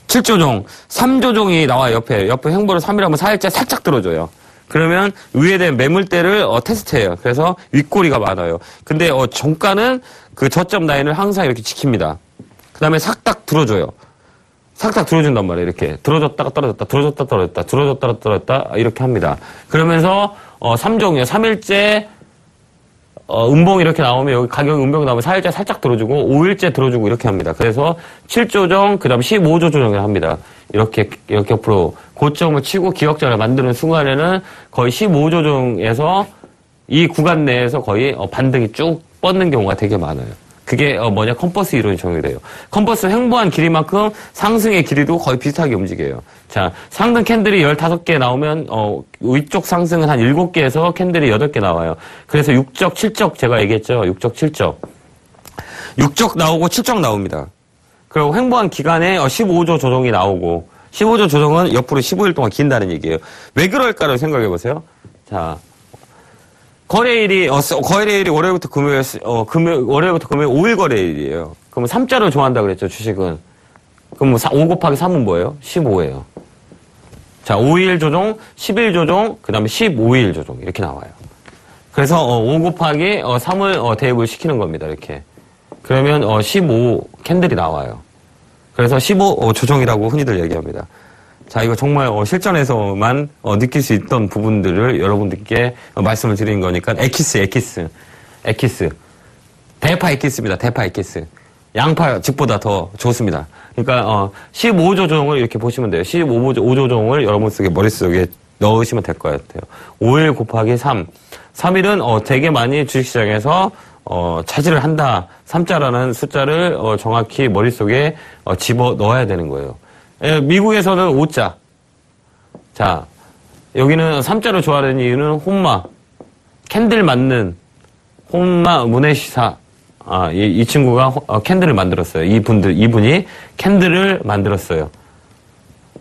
7조종, 3조종이 나와요, 옆에 행보를 3이라면 4일째 살짝 들어줘요. 그러면 위에 대한 매물대를 테스트해요. 그래서 윗꼬리가 많아요. 근데 종가는 그 저점 라인을 항상 이렇게 지킵니다. 그 다음에 싹딱 들어줘요. 싹딱 들어준단 말이에요. 이렇게 들어줬다가 떨어졌다, 들어줬다 떨어졌다, 들어줬다가 떨어졌다 이렇게 합니다. 그러면서 3종이요. 3일째 음봉 이렇게 나오면 여기 가격 음봉이 나오면 4일째 살짝 들어주고 5일째 들어주고 이렇게 합니다. 그래서 7조정 그다음 15조 조정을 합니다. 이렇게 옆으로 고점을 치고 기억자를 만드는 순간에는 거의 15조정에서 이 구간 내에서 거의 반등이 쭉 뻗는 경우가 되게 많아요. 그게 컴퍼스 이론이 적용이 돼요. 컴퍼스 횡보한 길이만큼 상승의 길이도 거의 비슷하게 움직여요. 자, 상등 캔들이 15개 나오면 위쪽 상승은 한 7개에서 캔들이 8개 나와요. 그래서 6적, 7적 제가 얘기했죠. 6적, 7적. 6적 나오고 7적 나옵니다. 그리고 횡보한 기간에 15조 조정이 나오고 15조 조정은 옆으로 15일 동안 긴다는 얘기예요. 왜 그럴까를 생각해 보세요. 자, 거래일이 월요일부터 금요일, 월요일부터 금요일 5일 거래일이에요. 그러면 3자를 좋아한다 그랬죠, 주식은. 그럼 5 곱하기 3은 뭐예요? 15예요. 자, 5일 조정, 10일 조정, 그 다음에 15일 조정. 이렇게 나와요. 그래서 5 곱하기 3을 대입을 시키는 겁니다, 이렇게. 그러면 15 캔들이 나와요. 그래서 15 조정이라고 흔히들 얘기합니다. 자, 이거 정말 실전에서만 느낄 수 있던 부분들을 여러분들께 말씀을 드린 거니까 에키스. 대파 에키스입니다. 대파 에키스. 양파 즙보다 더 좋습니다. 그러니까 15조 조정을 이렇게 보시면 돼요. 15조 조정을 여러분 머릿속에 넣으시면 될 것 같아요. 5일 곱하기 3. 3일은 되게 많이 주식시장에서 차지를 한다. 3자라는 숫자를 정확히 머릿속에 집어 넣어야 되는 거예요. 미국에서는 5자. 자, 여기는 3자를 좋아하는 이유는 혼마, 캔들 맞는 혼마 문해시사. 이 친구가 캔들을 만들었어요. 이분이 캔들을 만들었어요.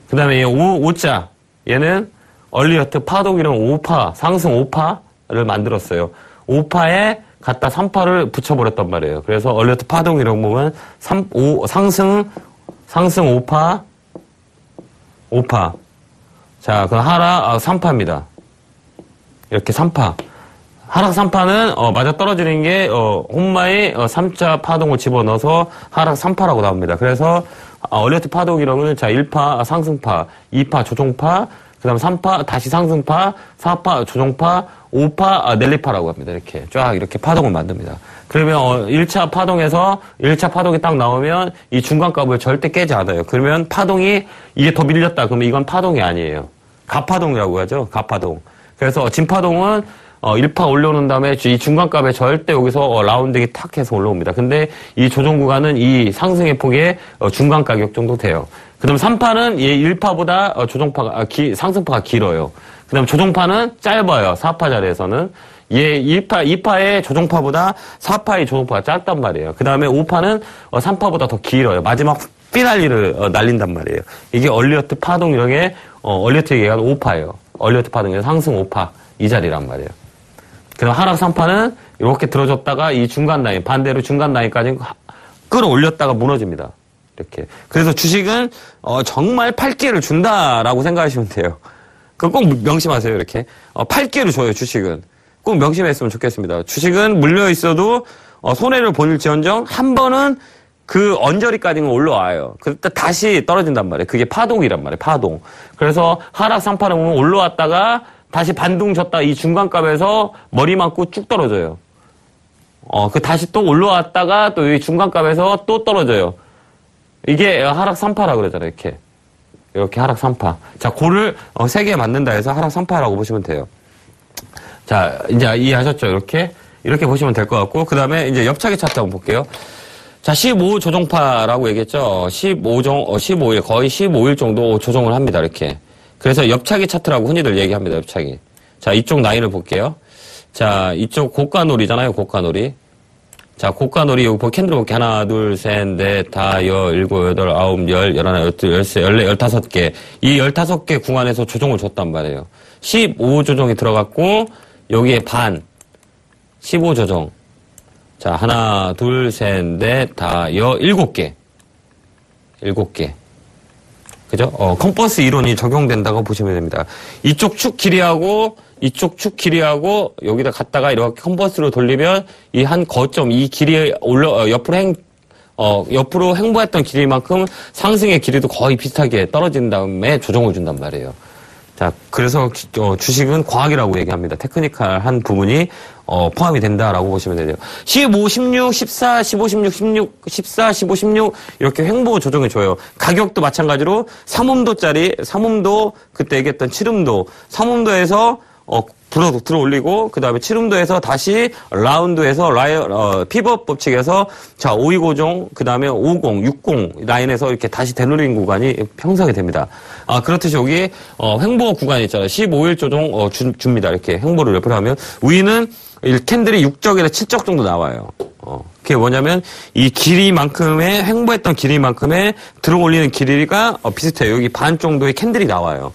그 다음에 5자. 얘는 얼리어트 파독이랑 5파, 상승 5파를 만들었어요. 5파에 갖다 3파를 붙여버렸단 말이에요. 그래서 얼리어트 파독이라고 보면 상승 5파, 5파. 자, 그럼 하락 3파입니다. 이렇게 3파. 하락 3파는 맞아 떨어지는 게 혼마의 3자 파동을 집어넣어서 하락 3파라고 나옵니다. 그래서 얼리어트 파동이라고는 자 1파 상승파, 2파 조종파, 그다음 3파 다시 상승파, 4파 조종파, 5파 넬리파라고 합니다. 이렇게 쫙 이렇게 파동을 만듭니다. 그러면 1차 파동에서 1차 파동이 딱 나오면 이 중간값을 절대 깨지 않아요. 그러면 파동이 이게 더 밀렸다. 그러면 이건 파동이 아니에요. 가파동이라고 하죠. 가파동. 그래서 진파동은 1파 올려놓은 다음에 이 중간값에 절대 여기서 라운딩이 탁 해서 올라옵니다. 근데 이 조정 구간은 이 상승의 폭의 중간 가격 정도 돼요. 그 다음 3파는 1파보다 상승파가 길어요. 그 다음 조정파는 짧아요. 4파 자리에서는. 2파의 조정파보다 4파의 조정파가 짧단 말이에요. 그 다음에 5파는 3파보다 더 길어요. 마지막 피날리를 날린단 말이에요. 이게 얼리어트 파동이라게, 얼리어트 얘기가 5파예요. 얼리어트 파동이 상승 5파. 이 자리란 말이에요. 그다음 하락 3파는 이렇게 들어줬다가 이 중간 라인, 반대로 중간 라인까지 끌어올렸다가 무너집니다. 이렇게. 그래서 주식은 정말 팔 기회를 준다라고 생각하시면 돼요. 그거 꼭 명심하세요. 이렇게. 팔 기회를 줘요. 주식은. 꼭 명심했으면 좋겠습니다. 주식은 물려 있어도 손해를 볼지언정 한 번은 그 언저리까지는 올라와요. 그때 다시 떨어진단 말이에요. 그게 파동이란 말이에요. 파동. 그래서 하락 3파는 보면 올라왔다가 다시 반동 졌다 이 중간값에서 머리 맞고 쭉 떨어져요. 다시 또 올라왔다가 또 이 중간값에서 또 떨어져요. 이게 하락 3파라 그러잖아요. 이렇게 하락 3파. 자, 고를 3개 맞는다 해서 하락 3파라고 보시면 돼요. 자, 이제 이해하셨죠? 이렇게 보시면 될 것 같고, 그 다음에 이제 옆차기 차트 한번 볼게요. 자, 15 조정파라고 얘기했죠? 15일, 거의 15일 정도 조정을 합니다. 이렇게. 그래서 옆차기 차트라고 흔히들 얘기합니다. 옆차기. 자, 이쪽 라인을 볼게요. 자, 이쪽 고가놀이잖아요. 고가놀이. 자, 고가놀이 여기 캔들 볼게요. 하나, 둘, 셋, 넷, 다, 열, 일곱, 여덟, 아홉, 열, 열하나, 열둘, 열세, 열네, 15개. 이 15개 구간에서 조정을 줬단 말이에요. 15 조정이 들어갔고, 여기에 반. 15 조정. 자, 하나, 둘, 셋, 넷, 다, 7개. 7개. 그죠? 컴퍼스 이론이 적용된다고 보시면 됩니다. 이쪽 축 길이하고 이쪽 축 길이하고 여기다 갖다가 이렇게 컴퍼스로 돌리면 이 한 거점, 이 길이에 옆으로 횡보했던 길이만큼 상승의 길이도 거의 비슷하게 떨어진 다음에 조정을 준단 말이에요. 자, 그래서 주식은 과학이라고 얘기합니다. 테크니컬한 부분이 포함이 된다라고 보시면 되죠. 15, 16, 14, 15, 16, 16, 14, 15, 16 이렇게 횡보 조정이 줘요. 가격도 마찬가지로 3음도짜리, 그때 얘기했던 7음도, 3음도에서 들어 올리고 그 다음에 7음도에서 다시 라운드에서 피벗 법칙에서 자 5, 2 고정 그 다음에 50, 60 라인에서 이렇게 다시 되돌리는 구간이 형성이 됩니다. 그렇듯이 여기 횡보 구간이 있잖아요. 15일 조정 줍니다. 이렇게 횡보를 옆으로 하면 위는 캔들이 6적에서 7적 정도 나와요. 그게 뭐냐면 이 길이만큼의 횡보했던 길이만큼의 들어 올리는 길이가 비슷해요. 여기 반 정도의 캔들이 나와요.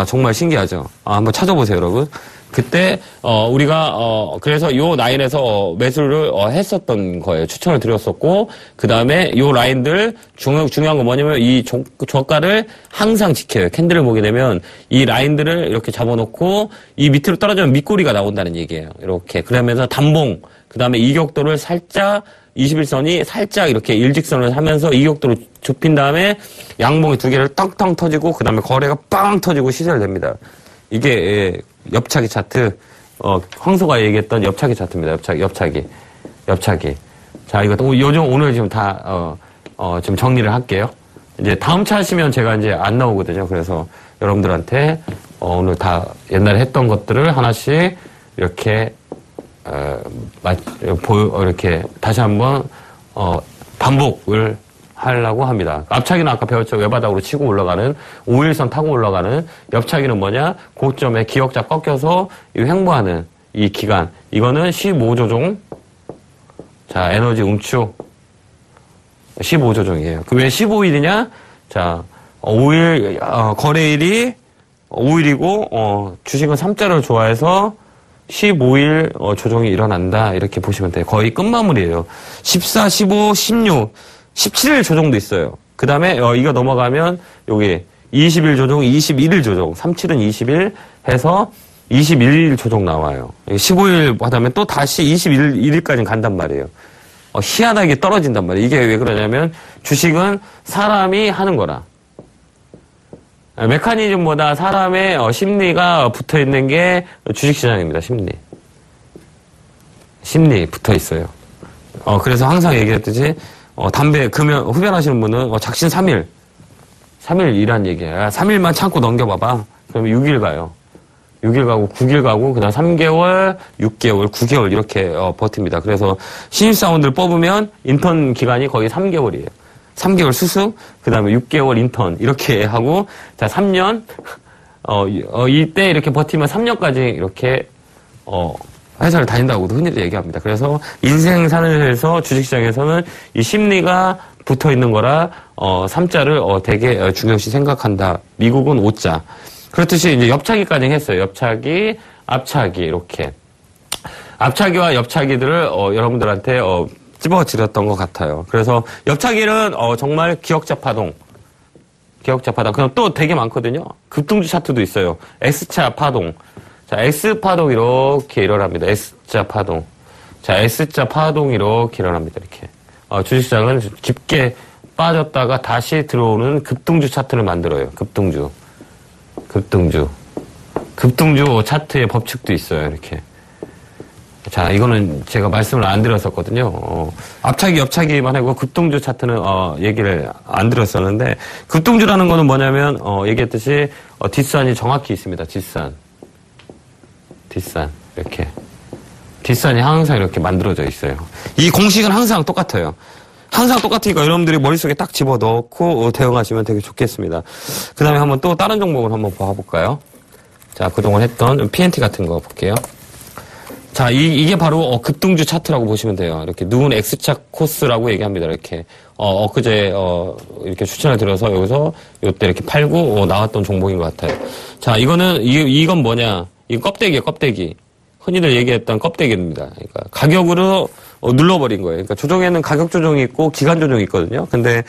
정말 신기하죠. 한번 찾아보세요, 여러분. 그때, 우리가, 그래서 요 라인에서 매수를, 했었던 거예요. 추천을 드렸었고, 그 다음에 요 라인들, 중요한 건 뭐냐면, 이 저가를 항상 지켜요. 캔들을 보게 되면, 이 라인들을 이렇게 잡아놓고, 이 밑으로 떨어지면 밑꼬리가 나온다는 얘기예요. 이렇게. 그러면서 단봉, 그 다음에 이격도를 살짝, 21선이 살짝 이렇게 일직선을 하면서 이격도로 좁힌 다음에 양봉이 두 개를 땅땅 터지고 그 다음에 거래가 빵 터지고 시절됩니다. 이게 옆차기 차트, 황소가 얘기했던 옆차기 차트입니다. 옆차기. 자, 이것도 요즘 오늘 지금 다 지금 정리를 할게요. 이제 다음 차 하시면 제가 이제 안 나오거든요. 그래서 여러분들한테 오늘 다 옛날에 했던 것들을 하나씩 이렇게 이렇게 다시 한번 반복을 하려고 합니다. 앞차기는 아까 배웠죠. 외바닥으로 치고 올라가는 5일선 타고 올라가는. 옆차기는 뭐냐? 고점에 기역자 꺾여서 횡보하는 이 기간. 이거는 15조종. 자, 에너지 응축 15조종이에요. 그 왜 15일이냐? 자, 5일 거래일이 5일이고 주식은 3자를 좋아해서 15일 조정이 일어난다 이렇게 보시면 돼요. 거의 끝마무리예요. 14, 15, 16, 17일 조정도 있어요. 그 다음에 이거 넘어가면 여기 20일 조정, 21일 조정, 37은 20일 해서 21일 조정 나와요. 15일 하다면 또 다시 21일까지 간단 말이에요. 희한하게 떨어진단 말이에요. 이게 왜 그러냐면 주식은 사람이 하는 거라. 메커니즘보다 사람의 심리가 붙어 있는 게 주식시장입니다. 심리 붙어 있어요. 그래서 항상 얘기했듯이 담배 흡연하시는 분은 작심 3일이란 얘기예요. 3일만 참고 넘겨봐봐. 그러면 6일 가요. 6일 가고 9일 가고 그다음 3개월, 6개월, 9개월 이렇게 버팁니다. 그래서 신입사원들 뽑으면 인턴 기간이 거의 3개월이에요. 3개월 수습, 그 다음에 6개월 인턴, 이렇게 하고, 자, 3년, 이때 이렇게 버티면 3년까지 이렇게, 회사를 다닌다고도 흔히들 얘기합니다. 그래서 인생 사는 데서 주식시장에서는 이 심리가 붙어 있는 거라, 3자를 되게 중요시 생각한다. 미국은 5자. 그렇듯이 이제 옆차기까지 했어요. 옆차기, 앞차기, 이렇게. 앞차기와 옆차기들을, 여러분들한테, 집어드렸던 것 같아요. 그래서 옆차기는 정말 기역자 파동. 그럼 또 되게 많거든요. 급등주 차트도 있어요. S차 파동. 자, S파동 이렇게 일어납니다. S자 파동. 자, S자 파동 이렇게 일어납니다. 이렇게. 주식시장은 깊게 빠졌다가 다시 들어오는 급등주 차트를 만들어요. 급등주 차트의 법칙도 있어요. 이렇게. 자, 이거는 제가 말씀을 안 드렸었거든요. 앞차기, 옆차기만 하고 급등주 차트는 얘기를 안 드렸었는데 급등주라는 거는 뭐냐면 얘기했듯이 뒷산이 정확히 있습니다. 뒷산 이렇게 뒷산이 항상 이렇게 만들어져 있어요. 이 공식은 항상 똑같아요. 항상 똑같으니까 여러분들이 머릿속에 딱 집어넣고 대응하시면 되게 좋겠습니다. 그 다음에 한번 또 다른 종목을 한번 봐볼까요? 자, 그동안 했던 PNT 같은 거 볼게요. 자, 이게 바로 급등주 차트라고 보시면 돼요. 이렇게 누운 X차 코스라고 얘기합니다. 이렇게 엊그제 이렇게 추천을 드려서 여기서 요때 이렇게 팔고 나왔던 종목인 것 같아요. 자, 이건 뭐냐? 이건 껍데기예요, 껍데기. 흔히들 얘기했던 껍데기입니다. 그러니까 가격으로 눌러버린 거예요. 그러니까 조정에는 가격 조정이 있고 기간 조정이 있거든요. 근데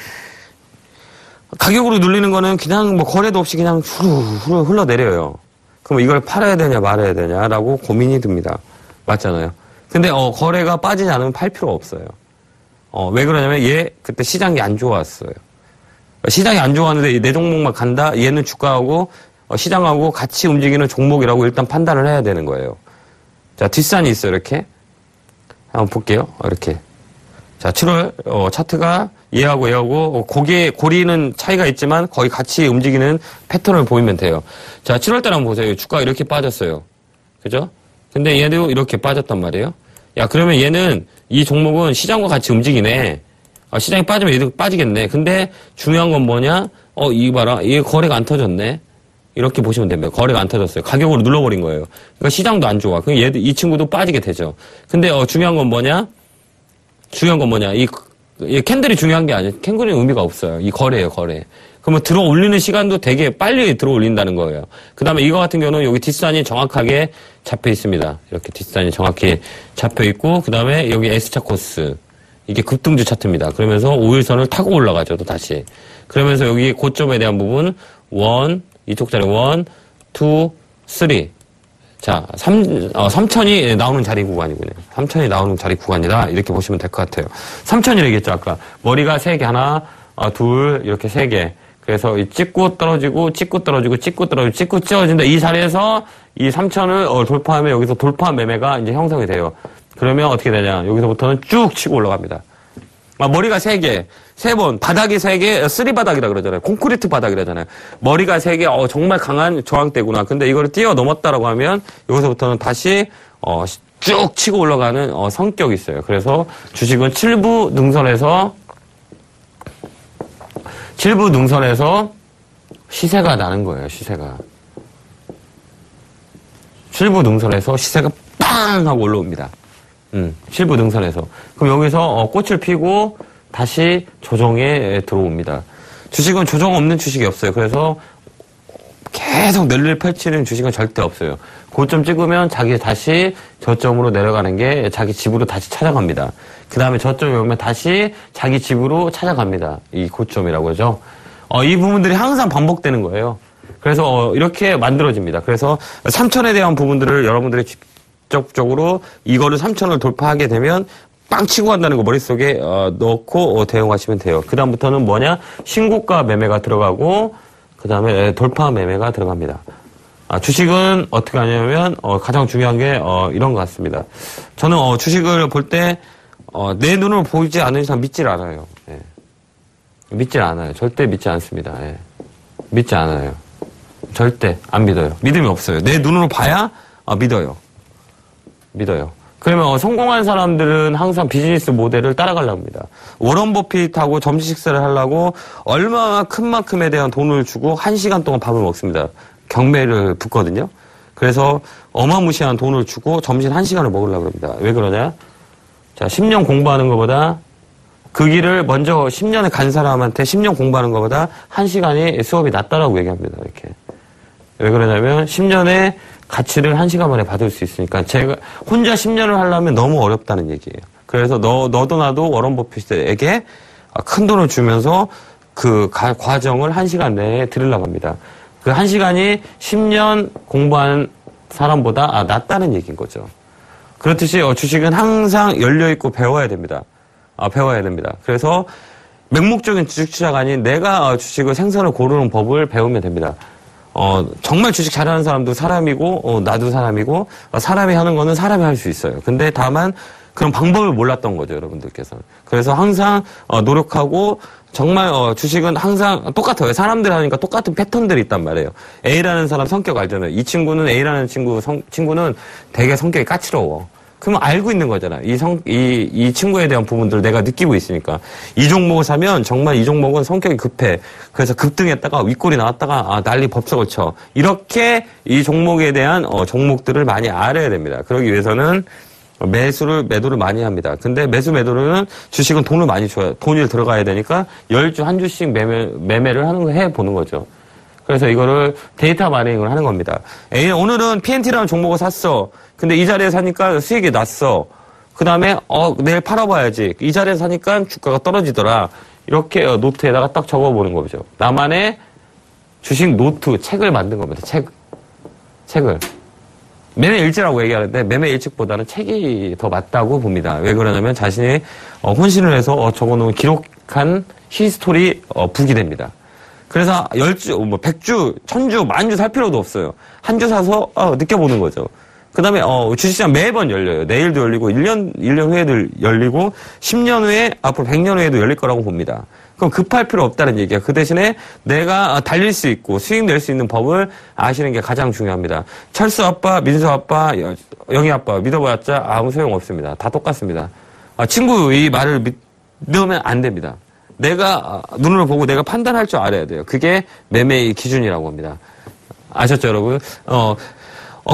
가격으로 눌리는 거는 그냥 뭐 거래도 없이 그냥 후루 흘러내려요. 그럼 이걸 팔아야 되냐 말아야 되냐라고 고민이 듭니다. 맞잖아요. 근데 거래가 빠지지 않으면 팔 필요가 없어요. 왜 그러냐면 그때 시장이 안 좋았어요. 시장이 안 좋았는데 내 종목만 간다? 얘는 주가하고 시장하고 같이 움직이는 종목이라고 일단 판단을 해야 되는 거예요. 자, 뒷산이 있어요, 이렇게. 한번 볼게요. 이렇게. 자, 7월 차트가 얘하고 고리는 차이가 있지만 거의 같이 움직이는 패턴을 보이면 돼요. 자, 7월 달 한번 보세요. 주가가 이렇게 빠졌어요. 그죠? 근데 얘도 이렇게 빠졌단 말이에요. 야, 그러면 얘는 이 종목은 시장과 같이 움직이네. 시장이 빠지면 얘도 빠지겠네. 근데 중요한 건 뭐냐? 이거 봐라. 이게 거래가 안 터졌네. 이렇게 보시면 됩니다. 거래가 안 터졌어요. 가격으로 눌러버린 거예요. 그러니까 시장도 안 좋아. 그럼 이 친구도 빠지게 되죠. 근데 중요한 건 뭐냐? 이 캔들이 중요한 게 아니에요. 캔들이 의미가 없어요. 이 거래예요, 거래. 그러면 들어 올리는 시간도 되게 빨리 들어 올린다는 거예요. 그 다음에 이거 같은 경우는 여기 뒷산이 정확하게 잡혀 있습니다. 이렇게 뒷산이 정확히 잡혀 있고, 그 다음에 여기 S차 코스. 이게 급등주 차트입니다. 그러면서 5일선을 타고 올라가죠, 또 다시. 그러면서 여기 고점에 대한 부분, 이쪽 자리 1, 2, 3. 자, 3천이 나오는 자리 구간이군요. 3천이 나오는 자리 구간이다. 이렇게 보시면 될 것 같아요. 3천이라 얘기했죠, 아까. 머리가 3개, 하나, 둘, 이렇게 3개. 그래서 찍고 떨어지고, 찍고 떨어지고, 찍고 떨어지고, 찍고 찌어진다. 이 자리에서 이 3천을 돌파하면 여기서 돌파 매매가 이제 형성이 돼요. 그러면 어떻게 되냐. 여기서부터는 쭉 치고 올라갑니다. 머리가 3개, 3번, 바닥이 3개, 쓰리바닥이라 그러잖아요. 콘크리트 바닥이라잖아요. 머리가 3개, 정말 강한 저항대구나. 근데 이거를 뛰어넘었다라고 하면 여기서부터는 다시 쭉 치고 올라가는 성격이 있어요. 그래서 주식은 7부 능선에서 시세가 나는 거예요. 시세가. 7부 능선에서 시세가 빵 하고 올라옵니다. 7부 능선에서. 그럼 여기서 꽃을 피고 다시 조정에 들어옵니다. 주식은 조정 없는 주식이 없어요. 그래서 계속 랠리를 펼치는 주식은 절대 없어요. 고점 찍으면 자기 다시 저점으로 내려가는 게 자기 집으로 다시 찾아갑니다. 그 다음에 저점이 오면 다시 자기 집으로 찾아갑니다. 이 고점이라고 하죠. 이 부분들이 항상 반복되는 거예요. 그래서 이렇게 만들어집니다. 그래서 3천에 대한 부분들을 여러분들이 직접적으로 이거를 3천을 돌파하게 되면 빵 치고 간다는 거 머릿속에 넣고 대응하시면 돼요. 그 다음부터는 뭐냐? 신고가 매매가 들어가고 그 다음에 돌파 매매가 들어갑니다. 주식은 어떻게 하냐면 가장 중요한 게 이런 것 같습니다. 저는 주식을 볼 때 내 눈으로 보이지 않는 이상 믿질 않아요. 예. 믿질 않아요. 절대 믿지 않습니다. 예. 믿지 않아요. 절대 안 믿어요. 믿음이 없어요. 내 눈으로 봐야 믿어요. 그러면 성공한 사람들은 항상 비즈니스 모델을 따라가려고 합니다. 워런 버핏하고 점심 식사를 하려고 얼마나 큰 만큼에 대한 돈을 주고 1시간 동안 밥을 먹습니다. 경매를 붙거든요. 그래서 어마무시한 돈을 주고 점심 1시간을 먹으려고 합니다. 왜 그러냐? 자, 10년 공부하는 것보다 그 길을 먼저 10년에 간 사람한테 10년 공부하는 것보다 1시간이 수업이 낫다라고 얘기합니다. 이렇게. 왜 그러냐면 10년의 가치를 1시간 만에 받을 수 있으니까 제가 혼자 10년을 하려면 너무 어렵다는 얘기예요. 그래서 너도 나도 워런 버핏에게 큰 돈을 주면서 그 과정을 1시간 내에 들으려고 합니다. 그 1시간이 10년 공부한 사람보다 낫다는 얘기인 거죠. 그렇듯이 주식은 항상 열려있고 배워야 됩니다. 배워야 됩니다. 그래서 맹목적인 주식 투자가 아닌 내가 주식을 생선을 고르는 법을 배우면 됩니다. 정말 주식 잘하는 사람도 사람이고, 나도 사람이고, 사람이 하는 거는 사람이 할 수 있어요. 근데 다만, 그런 방법을 몰랐던 거죠, 여러분들께서. 그래서 항상, 노력하고, 정말, 주식은 항상 똑같아요. 사람들 하니까 똑같은 패턴들이 있단 말이에요. A라는 사람 성격 알잖아요. 이 친구는 A라는 친구는 되게 성격이 까칠러워. 그러면 알고 있는 거잖아요. 이 친구에 대한 부분들을 내가 느끼고 있으니까. 이 종목을 사면 정말 이 종목은 성격이 급해. 그래서 급등했다가 윗골이 나왔다가 난리 법석을 쳐. 이렇게 이 종목에 대한 종목들을 많이 알아야 됩니다. 그러기 위해서는 매도를 많이 합니다. 근데 매도는 주식은 돈을 많이 줘요. 돈이 들어가야 되니까 10주, 한 주씩 매매를 해보는 거죠. 그래서 이거를 데이터 마이닝을 하는 겁니다. 오늘은 PNT라는 종목을 샀어. 근데 이 자리에 사니까 수익이 났어. 그 다음에 내일 팔아봐야지. 이 자리에 사니까 주가가 떨어지더라. 이렇게 노트에다가 딱 적어보는 거죠. 나만의 주식 노트, 책을 만든 겁니다. 책을. 매매 일지라고 얘기하는데 매매 일지보다는 책이 더 맞다고 봅니다. 왜 그러냐면 자신이 혼신을 해서 적어놓은 기록한 히스토리 북이 됩니다. 그래서 10주, 100주, 1000주, 만주 살 필요도 없어요. 한 주 사서 느껴보는 거죠. 그 다음에 주식시장 매번 열려요. 내일도 열리고 1년 후에도 열리고 10년 후에 앞으로 100년 후에도 열릴 거라고 봅니다. 그럼 급할 필요 없다는 얘기야. 그 대신에 내가 달릴 수 있고 수익 낼 수 있는 법을 아시는 게 가장 중요합니다. 철수 아빠, 민수 아빠, 영희 아빠 믿어봤자 아무 소용 없습니다. 다 똑같습니다. 친구 이 말을 믿으면 안 됩니다. 내가 눈으로 보고 내가 판단할 줄 알아야 돼요. 그게 매매의 기준이라고 합니다. 아셨죠, 여러분?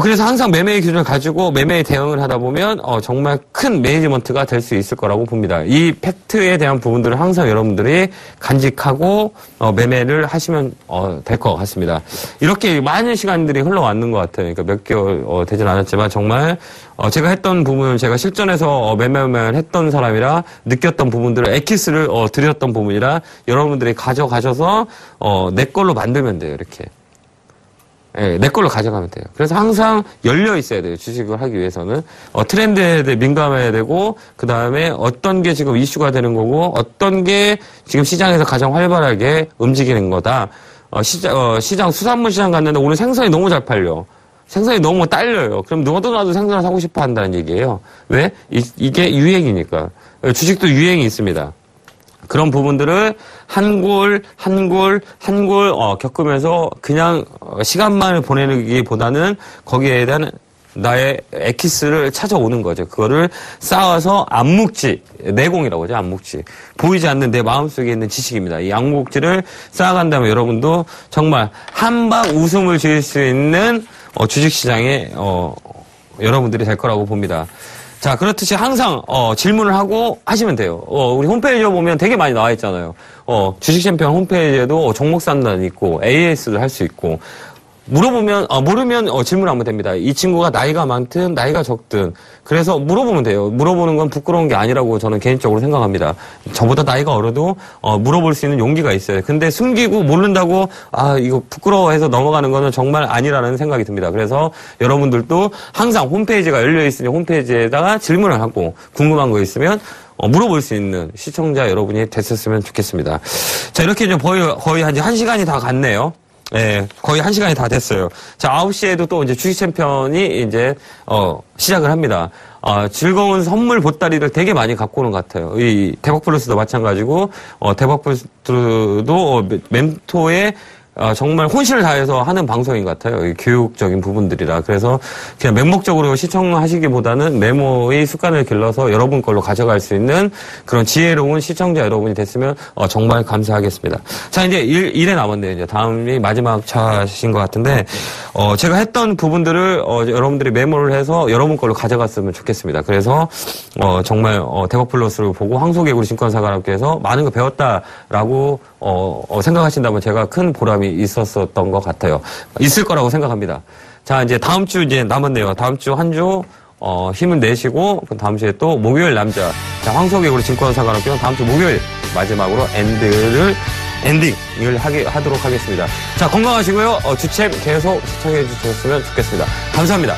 그래서 항상 매매의 기준을 가지고 매매에 대응을 하다 보면 정말 큰 매니지먼트가 될 수 있을 거라고 봅니다. 이 팩트에 대한 부분들을 항상 여러분들이 간직하고 매매를 하시면 될 것 같습니다. 이렇게 많은 시간들이 흘러왔는 것 같아요. 그러니까 몇 개월 되진 않았지만 정말 제가 했던 부분을 제가 실전에서 매매를 했던 사람이라 느꼈던 부분들을 엑기스를 드렸던 부분이라 여러분들이 가져가셔서 내 걸로 만들면 돼요. 이렇게. 네, 내 걸로 가져가면 돼요. 그래서 항상 열려 있어야 돼요. 주식을 하기 위해서는. 트렌드에 대해 민감해야 되고, 그 다음에 어떤 게 지금 이슈가 되는 거고, 어떤 게 지금 시장에서 가장 활발하게 움직이는 거다. 시장, 수산물 시장 갔는데 오늘 생선이 너무 잘 팔려. 생선이 너무 딸려요. 그럼 누구도 나도 생선을 사고 싶어 한다는 얘기예요. 왜? 이게 유행이니까. 주식도 유행이 있습니다. 그런 부분들을 한 골 겪으면서 그냥 시간만을 보내기보다는 거기에 대한 나의 엑기스를 찾아오는 거죠. 그거를 쌓아서 암묵지, 내공이라고 하죠. 암묵지. 보이지 않는 내 마음속에 있는 지식입니다. 이 암묵지를 쌓아간다면 여러분도 정말 한방 웃음을 지을 수 있는 주식시장에 여러분들이 될 거라고 봅니다. 자, 그렇듯이 항상 질문을 하고 하시면 돼요. 우리 홈페이지에 보면 되게 많이 나와 있잖아요. 주식 챔피언 홈페이지에도 종목 산단 있고 AS도 할 수 있고 물어보면 모르면 질문하면 됩니다. 이 친구가 나이가 많든 나이가 적든 그래서 물어보면 돼요. 물어보는 건 부끄러운 게 아니라고 저는 개인적으로 생각합니다. 저보다 나이가 어려도 물어볼 수 있는 용기가 있어요. 근데 숨기고 모른다고 이거 부끄러워해서 넘어가는 거는 정말 아니라는 생각이 듭니다. 그래서 여러분들도 항상 홈페이지가 열려 있으니 홈페이지에다가 질문을 하고 궁금한 거 있으면 물어볼 수 있는 시청자 여러분이 됐었으면 좋겠습니다. 자, 이렇게 이제 거의 한 1시간이 다 갔네요. 네, 거의 1시간이 다 됐어요. 자, 9시에도 또 이제 주식 챔피언이 이제, 시작을 합니다. 즐거운 선물 보따리를 되게 많이 갖고 오는 것 같아요. 이 대박 플러스도 마찬가지고, 대박 플러스도 멘토의 정말 혼신을 다해서 하는 방송인 것 같아요. 이 교육적인 부분들이라. 그래서 그냥 맹목적으로 시청하시기보다는 메모의 습관을 길러서 여러분 걸로 가져갈 수 있는 그런 지혜로운 시청자 여러분이 됐으면 정말 감사하겠습니다. 자, 이제 일에 남았네요. 이제 다음이 마지막 차신 것 같은데, 제가 했던 부분들을 여러분들이 메모를 해서 여러분 걸로 가져갔으면 좋겠습니다. 그래서 정말 대박 플러스를 보고 황소개구리 증권사관학교에서 많은 거 배웠다라고 생각하신다면 제가 큰 보람이 있었던 것 같아요. 있을 거라고 생각합니다. 자, 이제 다음 주 이제 남았네요. 다음 주 한 주 힘을 내시고 다음 주에 또 목요일 남자 자, 황소개구리 증권사관학교는 다음 주 목요일 마지막으로 엔딩을 하도록 하겠습니다. 자, 건강하시고요. 주챔 계속 시청해 주셨으면 좋겠습니다. 감사합니다.